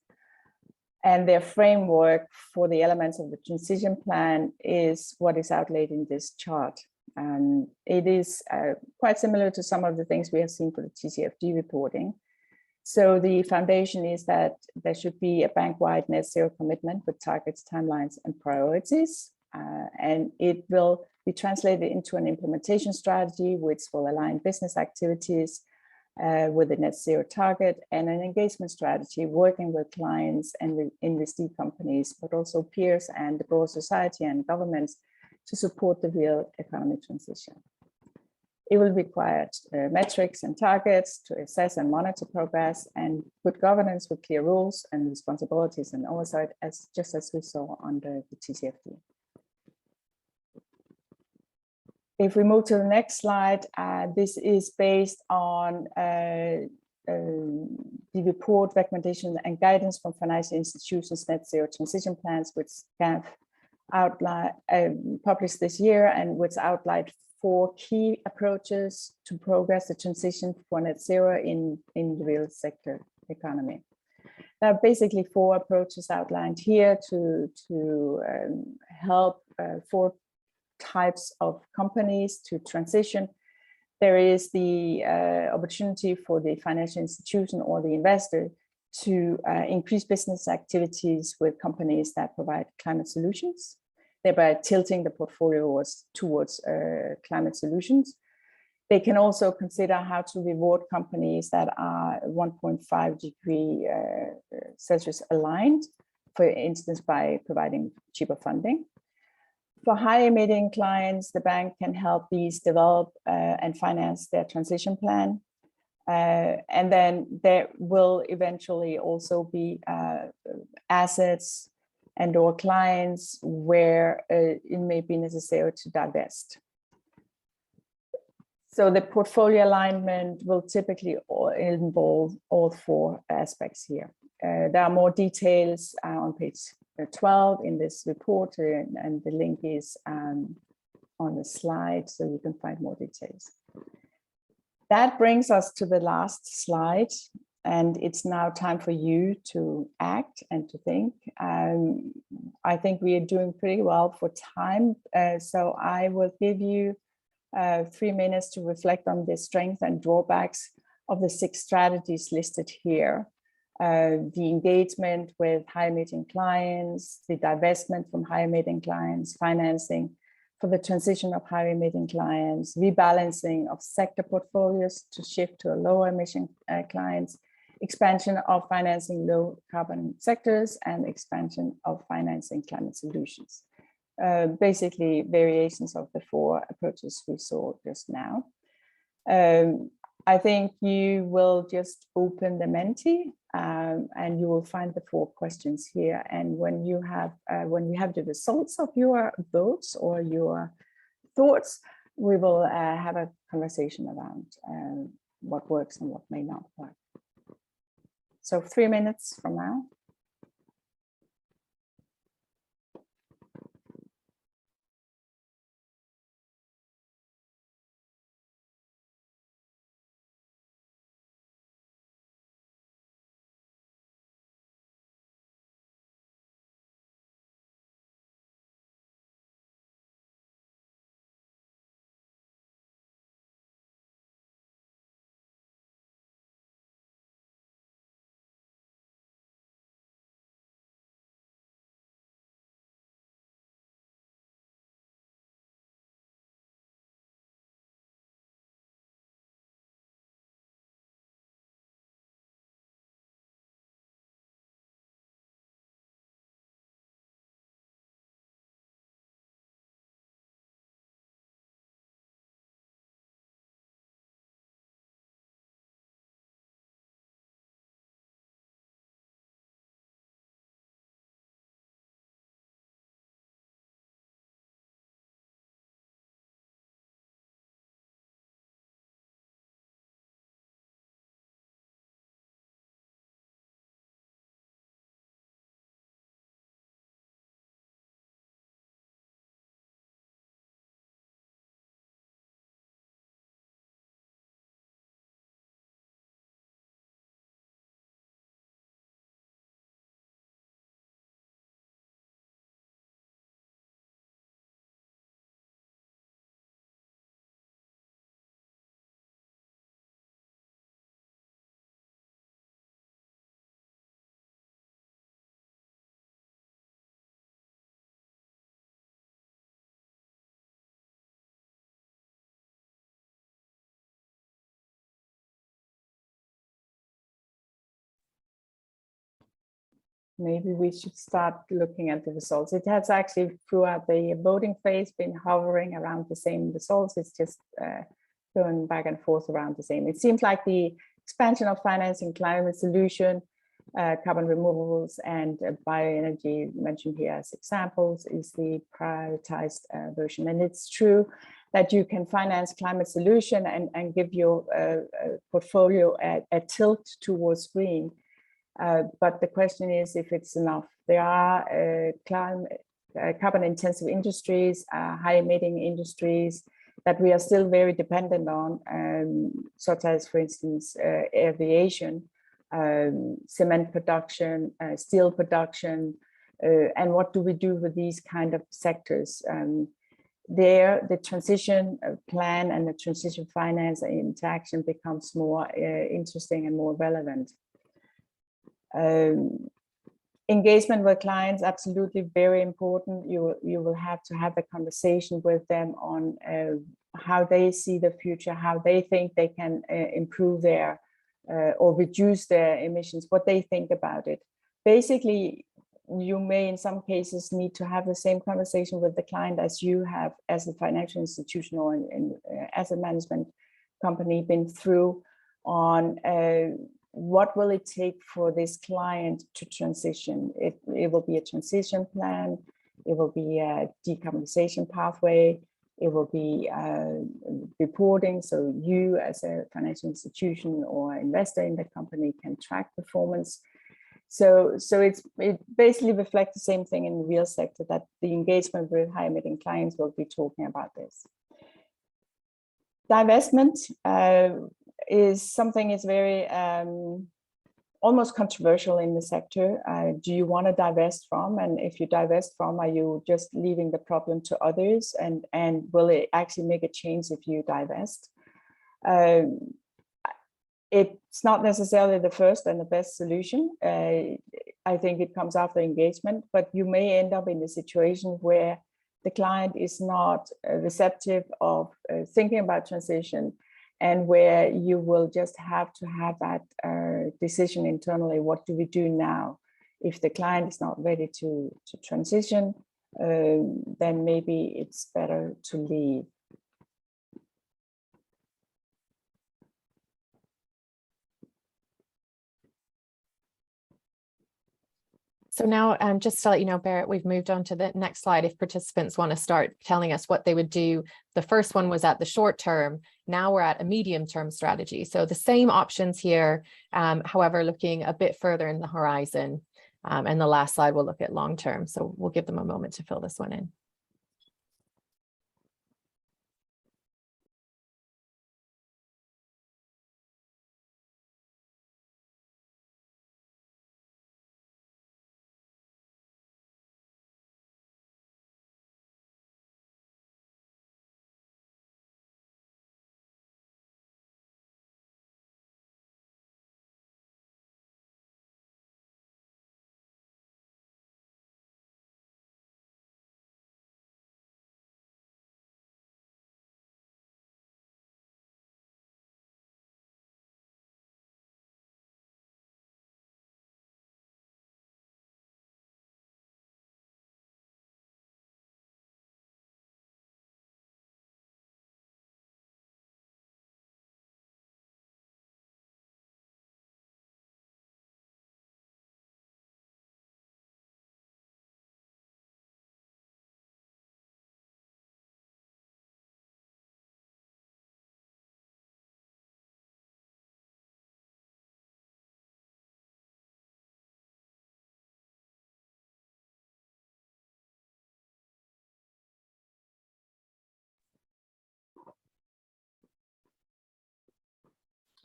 And their framework for the elements of the transition plan is what is outlined in this chart. And it is quite similar to some of the things we have seen for the TCFD reporting. So the foundation is that there should be a bank-wide net zero commitment with targets, timelines, and priorities. And it will be translated into an implementation strategy, which will align business activities with the net zero target, and an engagement strategy working with clients and with investee companies, but also peers and the broader society and governments to support the real economic transition. It will require metrics and targets to assess and monitor progress, and good governance with clear rules and responsibilities and oversight, just as we saw under the TCFD. If we move to the next slide, this is based on the report, recommendation, and guidance from financial institutions net zero transition plans, which GAMF published this year, and which outlined 4 key approaches to progress the transition for net zero in the real sector economy. There are basically 4 approaches outlined here to help 4 types of companies to transition. There is the opportunity for the financial institution or the investor to increase business activities with companies that provide climate solutions, thereby tilting the portfolio towards climate solutions. They can also consider how to reward companies that are 1.5 degree Celsius aligned, for instance, by providing cheaper funding. For high emitting clients, the bank can help these develop and finance their transition plan. And then there will eventually also be assets and or clients where it may be necessary to divest. So the portfolio alignment will typically involve all 4 aspects here. There are more details on page 12 in this report, and the link is on the slide, so you can find more details. That brings us to the last slide, and it's now time for you to act and to think. I think we are doing pretty well for time, so I will give you 3 minutes to reflect on the strengths and drawbacks of the 6 strategies listed here. The engagement with high emitting clients, the divestment from high emitting clients, financing for the transition of high emitting clients, rebalancing of sector portfolios to shift to a lower emission clients, expansion of financing low carbon sectors, and expansion of financing climate solutions. basically variations of the 4 approaches we saw just now. I think you will just open the Menti and you will find the 4 questions here. And when you have the results of your votes or your thoughts, we will have a conversation around what works and what may not work. So 3 minutes from now. Maybe we should start looking at the results. It has actually throughout the voting phase been hovering around the same results. It's just going back and forth around the same. It seems like the expansion of financing climate solution, carbon removals and bioenergy mentioned here as examples is the prioritized version. And it's true that you can finance climate solution and give your portfolio a tilt towards green. But the question is if it's enough. There are carbon intensive industries, high emitting industries that we are still very dependent on, such as, for instance, aviation, cement production, steel production, and what do we do with these kind of sectors? There, the transition plan and the transition finance interaction becomes more interesting and more relevant. Engagement with clients, absolutely very important. You will have to have a conversation with them on how they see the future, how they think they can improve their or reduce their emissions, what they think about it. Basically, you may in some cases need to have the same conversation with the client as you have as a financial institution or asset management company been through on what will it take for this client to transition. It will be a transition plan, it will be a decarbonization pathway, it will be reporting, so you as a financial institution or investor in the company can track performance. So it basically reflects the same thing in the real sector, that the engagement with high emitting clients will be talking about this. Divestment is something is very almost controversial in the sector. Do you want to divest from? And if you divest from, are you just leaving the problem to others? And will it actually make a change if you divest? It's not necessarily the first and the best solution. I think it comes after engagement, but you may end up in a situation where the client is not receptive of thinking about transition, and where you will just have to have that decision internally. What do we do now? If the client is not ready to transition, then maybe it's better to leave. So now, just to let you know, Barrett, we've moved on to the next slide. If participants want to start telling us what they would do, the first one was at the short term. Now we're at a medium term strategy. So the same options here, however, looking a bit further in the horizon. And the last slide will look at long term. So we'll give them a moment to fill this one in.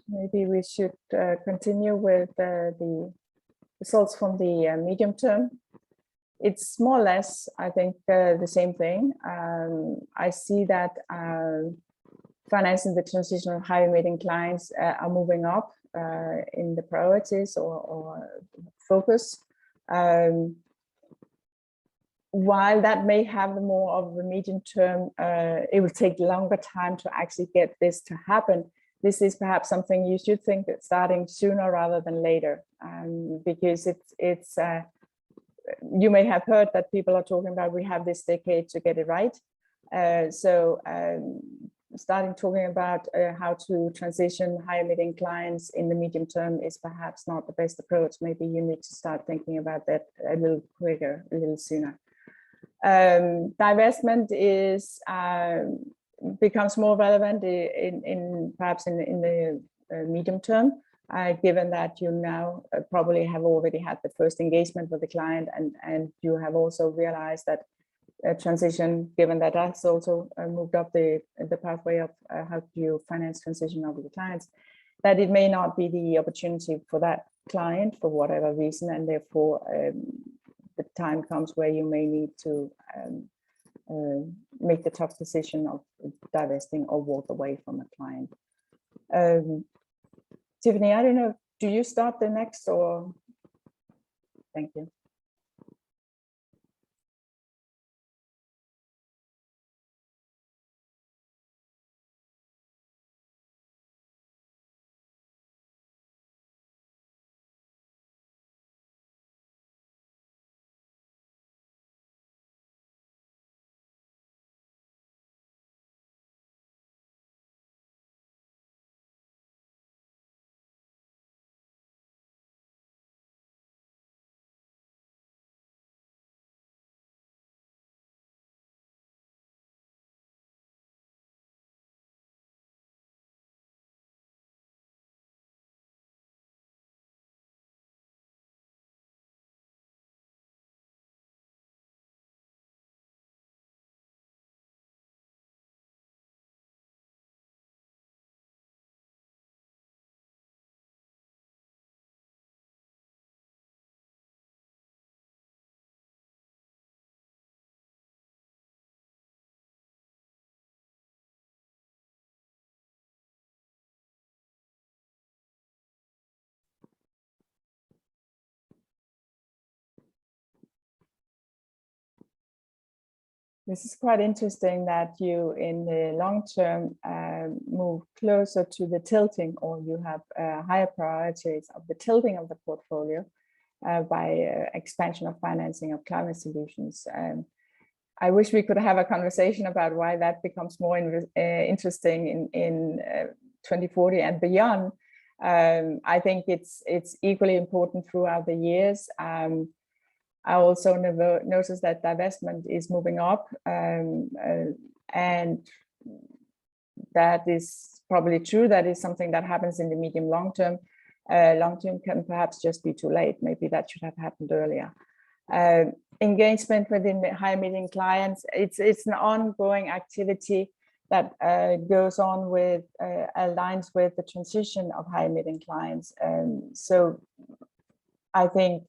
Maybe we should continue with the results from the medium term. It's more or less, I think, the same thing. I see that financing the transition of high emitting clients are moving up in the priorities or focus. While that may have more of a medium term, it will take longer time to actually get this to happen. This is perhaps something you should think that starting sooner rather than later, because it's you may have heard that people are talking about we have this decade to get it right. Starting talking about how to transition high emitting clients in the medium term is perhaps not the best approach. Maybe you need to start thinking about that a little quicker, a little sooner. Divestment is becomes more relevant in perhaps in the medium term, given that you now probably have already had the first engagement with the client, and you have also realized that transition, given that that's also moved up the pathway of how do you finance transition of the clients, that it may not be the opportunity for that client for whatever reason, and therefore the time comes where you may need to make the tough decision of divesting or walk away from a client. Tiffany, I don't know, do you start the next or? Thank you. This is quite interesting that you, in the long term, move closer to the tilting, or you have higher priorities of the tilting of the portfolio by expansion of financing of climate solutions. I wish we could have a conversation about why that becomes more interesting in 2040 and beyond. I think it's equally important throughout the years. I also noticed that divestment is moving up, and that is probably true. That is something that happens in the medium long term. Long term can perhaps just be too late. Maybe that should have happened earlier. Engagement within the high emitting clients, it's an ongoing activity that goes on with aligns with the transition of high emitting clients. So I think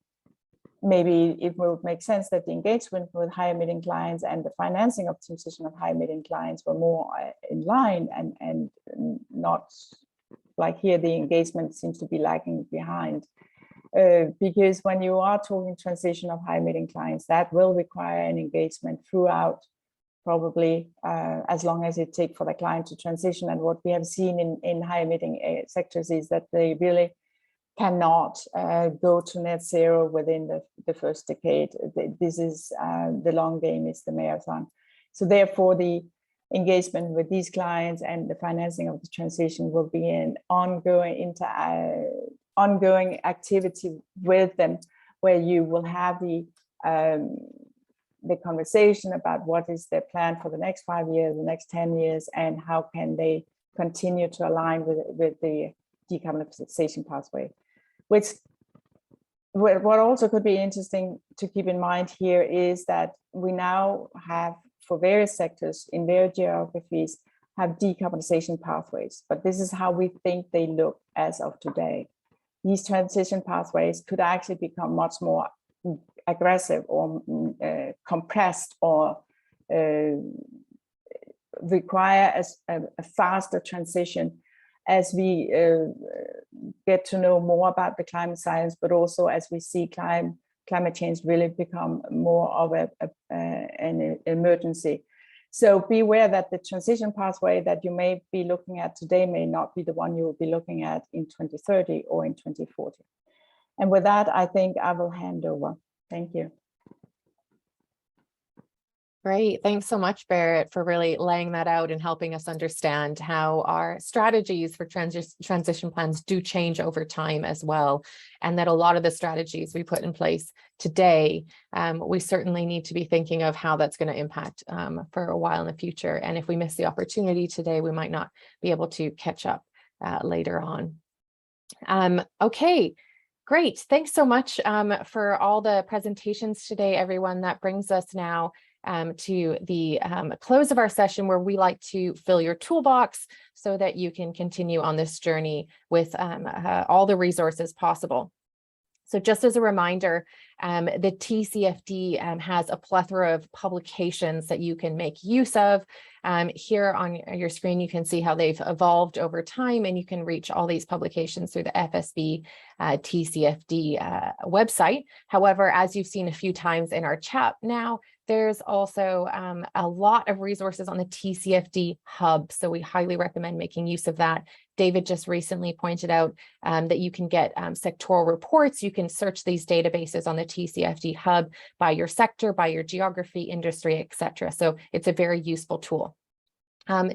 maybe it will make sense that the engagement with high emitting clients and the financing of transition of high emitting clients were more in line, and not like here the engagement seems to be lagging behind. Because when you are talking transition of high emitting clients, that will require an engagement throughout, probably as long as it takes for the client to transition. And what we have seen in high emitting sectors is that they really cannot go to net zero within the first decade. This is the long game, is the marathon. So therefore the engagement with these clients and the financing of the transition will be an ongoing activity with them, where you will have the conversation about what is their plan for the next 5 years, the next 10 years, and how can they continue to align with the decarbonization pathway. What also could be interesting to keep in mind here is that we now have, for various sectors in various geographies, have decarbonization pathways, but this is how we think they look as of today. These transition pathways could actually become much more aggressive or compressed, or require a faster transition as we get to know more about the climate science, but also as we see climate change really become more of an emergency. So be aware that the transition pathway that you may be looking at today may not be the one you will be looking at in 2030 or in 2040. And with that, I think I will hand over. Thank you. Great. Thanks so much, Berit, for really laying that out and helping us understand how our strategies for transition plans do change over time as well. And that a lot of the strategies we put in place today, we certainly need to be thinking of how that's going to impact for a while in the future. And if we miss the opportunity today, we might not be able to catch up later on. Okay. Great. Thanks so much for all the presentations today, everyone. That brings us now to the close of our session, where we like to fill your toolbox so that you can continue on this journey with all the resources possible. So just as a reminder, the TCFD has a plethora of publications that you can make use of. Here on your screen, you can see how they've evolved over time, and you can reach all these publications through the FSB TCFD website. However, as you've seen a few times in our chat now, there's also a lot of resources on the TCFD hub. So we highly recommend making use of that. David just recently pointed out that you can get sectoral reports. You can search these databases on the TCFD hub by your sector, by your geography, industry, etc. So it's a very useful tool.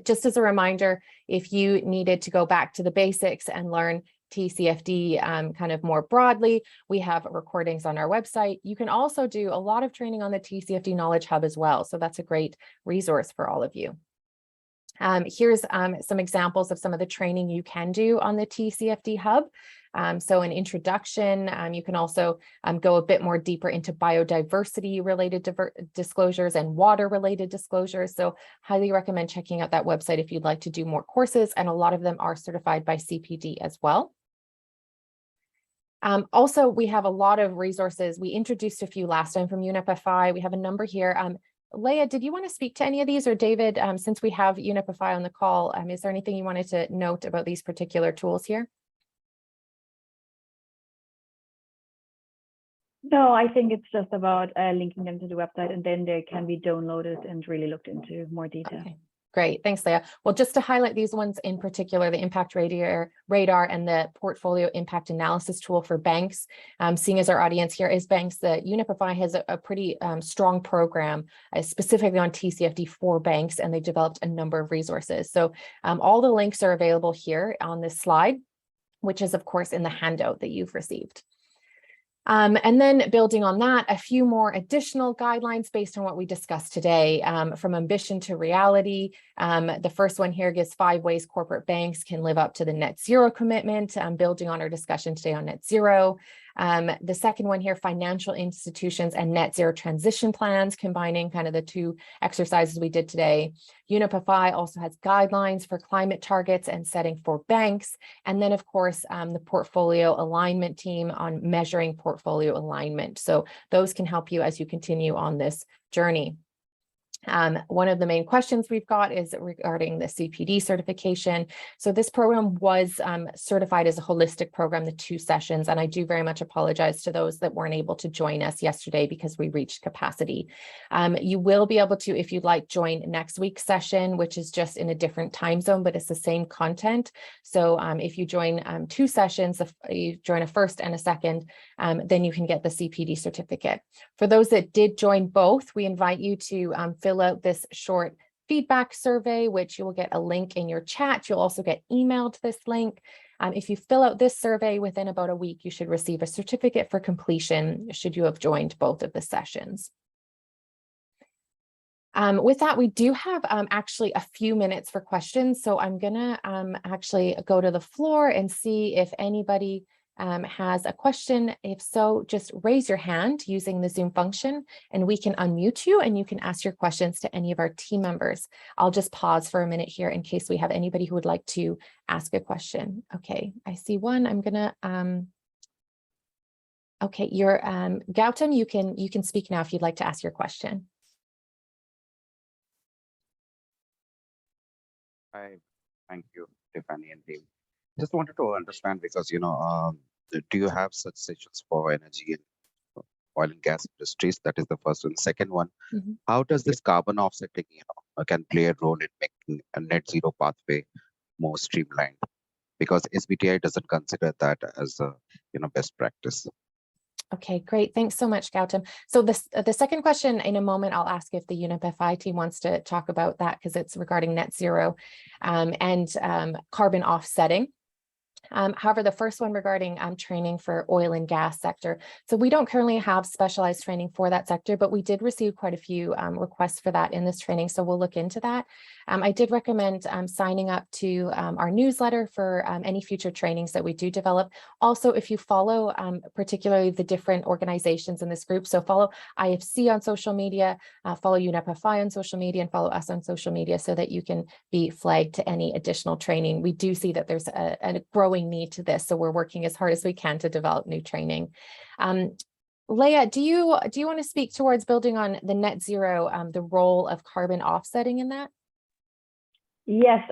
Just as a reminder, if you needed to go back to the basics and learn TCFD kind of more broadly, we have recordings on our website. You can also do a lot of training on the TCFD Knowledge Hub as well. So that's a great resource for all of you. Here's some examples of some of the training you can do on the TCFD Hub. So an introduction, you can also go a bit more deeper into biodiversity related disclosures and water related disclosures. So highly recommend checking out that website if you'd like to do more courses, and a lot of them are certified by CPD as well. Also, we have a lot of resources. We introduced a few last time from UNEP-FI. We have a number here. Leah, did you want to speak to any of these, or David, since we have UNEP-FI on the call, is there anything you wanted to note about these particular tools here? No, I think it's just about linking them to the website, and then they can be downloaded and really looked into more detail. Okay. Great, thanks, Leah. Well, just to highlight these ones in particular, the impact radar and the portfolio impact analysis tool for banks. Seeing as our audience here is banks, the UNEP-FI has a pretty strong program specifically on TCFD for banks, and they've developed a number of resources. So all the links are available here on this slide, which is of course in the handout that you've received. And then building on that, a few more additional guidelines based on what we discussed today, from ambition to reality. The first one here gives 5 ways corporate banks can live up to the net zero commitment, building on our discussion today on net zero. The second one here, financial institutions and net zero transition plans, combining kind of the 2 exercises we did today. UNEP-FI also has guidelines for climate targets and setting for banks. And then of course, the portfolio alignment team on measuring portfolio alignment. So those can help you as you continue on this journey. One of the main questions we've got is regarding the CPD certification. So this program was certified as a holistic program, the 2 sessions, and I do very much apologize to those that weren't able to join us yesterday because we reached capacity. You will be able to, if you'd like, join next week's session, which is just in a different time zone, but it's the same content. So if you join 2 sessions, if you join a first and a second, then you can get the CPD certificate. For those that did join both, we invite you to fill out this short feedback survey, which you will get a link in your chat. You'll also get emailed this link. If you fill out this survey within about a week, you should receive a certificate for completion should you have joined both of the sessions. With that, we do have actually a few minutes for questions. So I'm gonna actually go to the floor and see if anybody has a question. If so, just raise your hand using the Zoom function and we can unmute you and you can ask your questions to any of our team members. I'll just pause for a minute here in case we have anybody who would like to ask a question. Okay, I see one. I'm gonna, okay, you're, Gautam, you can speak now if you'd like to ask your question. Hi, thank you, Tiffany and team. Just wanted to understand because, you know, do you have such sessions for energy and oil and gas industries? That is the first one. Second one, how does this carbon offsetting, you know, can play a role in making a net zero pathway more streamlined? Because SBTi doesn't consider that as a, you know, best practice. Okay, great. Thanks so much, Gautam. So the second question in a moment, I'll ask if the UNEP-FI team wants to talk about that because it's regarding net zero and carbon offsetting. However, the first one regarding training for oil and gas sector. So we don't currently have specialized training for that sector, but we did receive quite a few requests for that in this training. So we'll look into that. I did recommend signing up to our newsletter for any future trainings that we do develop. Also, if you follow particularly the different organizations in this group, so follow IFC on social media, follow UNEP-FI on social media, and follow us on social media so that you can be flagged to any additional training. We do see that there's a growing need to this, so we're working as hard as we can to develop new training. Leah, do you want to speak towards building on the net zero, the role of carbon offsetting in that? Yes,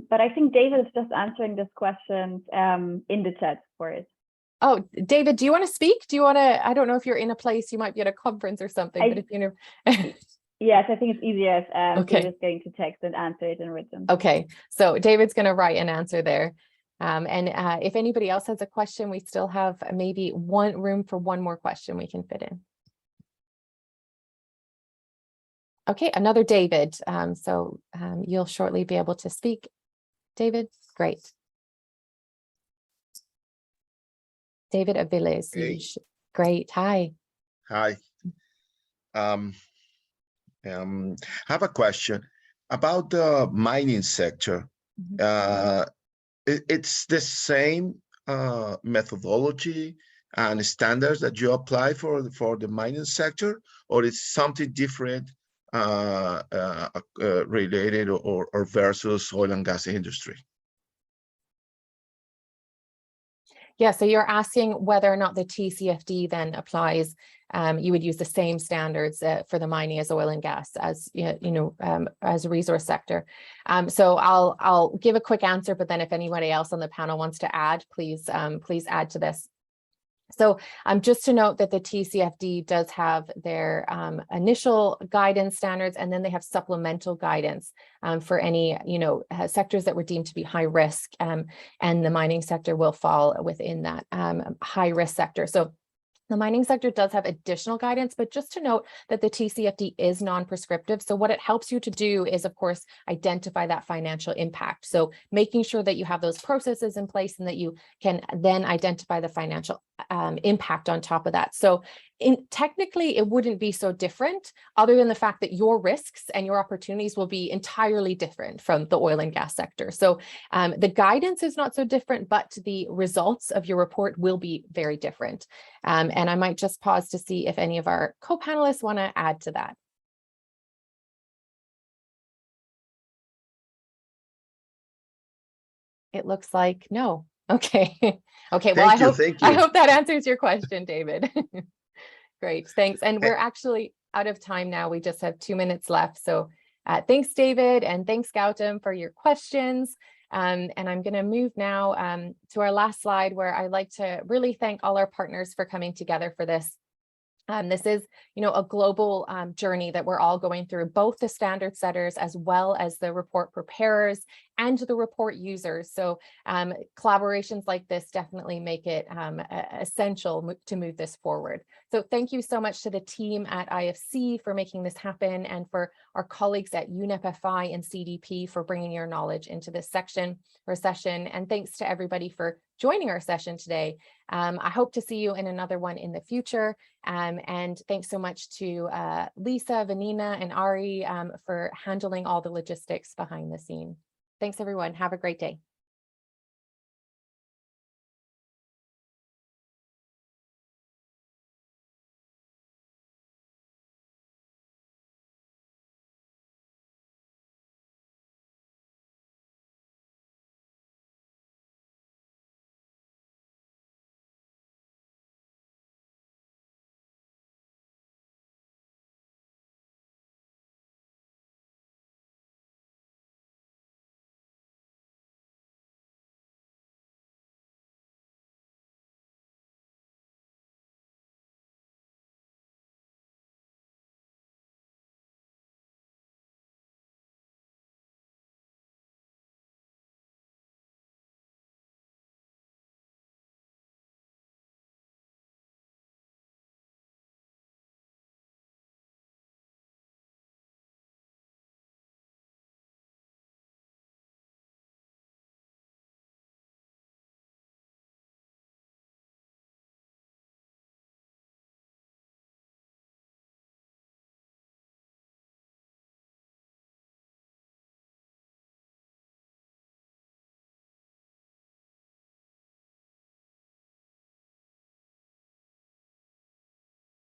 but I think David is just answering this question in the chat for it. Oh, David, do you want to speak? Do you want to? I don't know if you're in a place, you might be at a conference or something, but if you know. Yes, I think it's easier if Okay. David's going to text and answer it in written. Okay, so David's going to write an answer there. And if anybody else has a question, we still have maybe room for one more question we can fit in. Okay, another David. So you'll shortly be able to speak. David, great. David Aviles, Hey. Great, hi. Hi. I have a question about the mining sector. It's the same methodology and standards that you apply for the mining sector, or it's something different related or versus oil and gas industry? Yeah, so you're asking whether or not the TCFD then applies. You would use the same standards for the mining as oil and gas as as a resource sector. So I'll give a quick answer, but then if anybody else on the panel wants to add, please add to this. So just to note that the TCFD does have their initial guidance standards, and then they have supplemental guidance for any, sectors that were deemed to be high risk, and the mining sector will fall within that high risk sector. So the mining sector does have additional guidance, but just to note that the TCFD is non-prescriptive. So what it helps you to do is, of course, identify that financial impact. So making sure that you have those processes in place and that you can then identify the financial impact on top of that. So technically, it wouldn't be so different, other than the fact that your risks and your opportunities will be entirely different from the oil and gas sector. So the guidance is not so different, but the results of your report will be very different. And I might just pause to see if any of our co-panelists want to add to that. It looks like no. Okay. Okay. Well, I hope that answers your question, David. Great. Thanks. And we're actually out of time now. We just have 2 minutes left. So thanks, David, and thanks, Gautam, for your questions. And I'm going to move now to our last slide, where I'd like to really thank all our partners for coming together for this. This is, a global journey that we're all going through, both the standard setters as well as the report preparers and the report users. So collaborations like this definitely make it essential to move this forward. So thank you so much to the team at IFC for making this happen, and for our colleagues at UNEP-FI and CDP for bringing your knowledge into this session. And thanks to everybody for joining our session today. I hope to see you in another one in the future. And thanks so much to Lisa, Vanina, and Ari for handling all the logistics behind the scene. Thanks, everyone. Have a great day.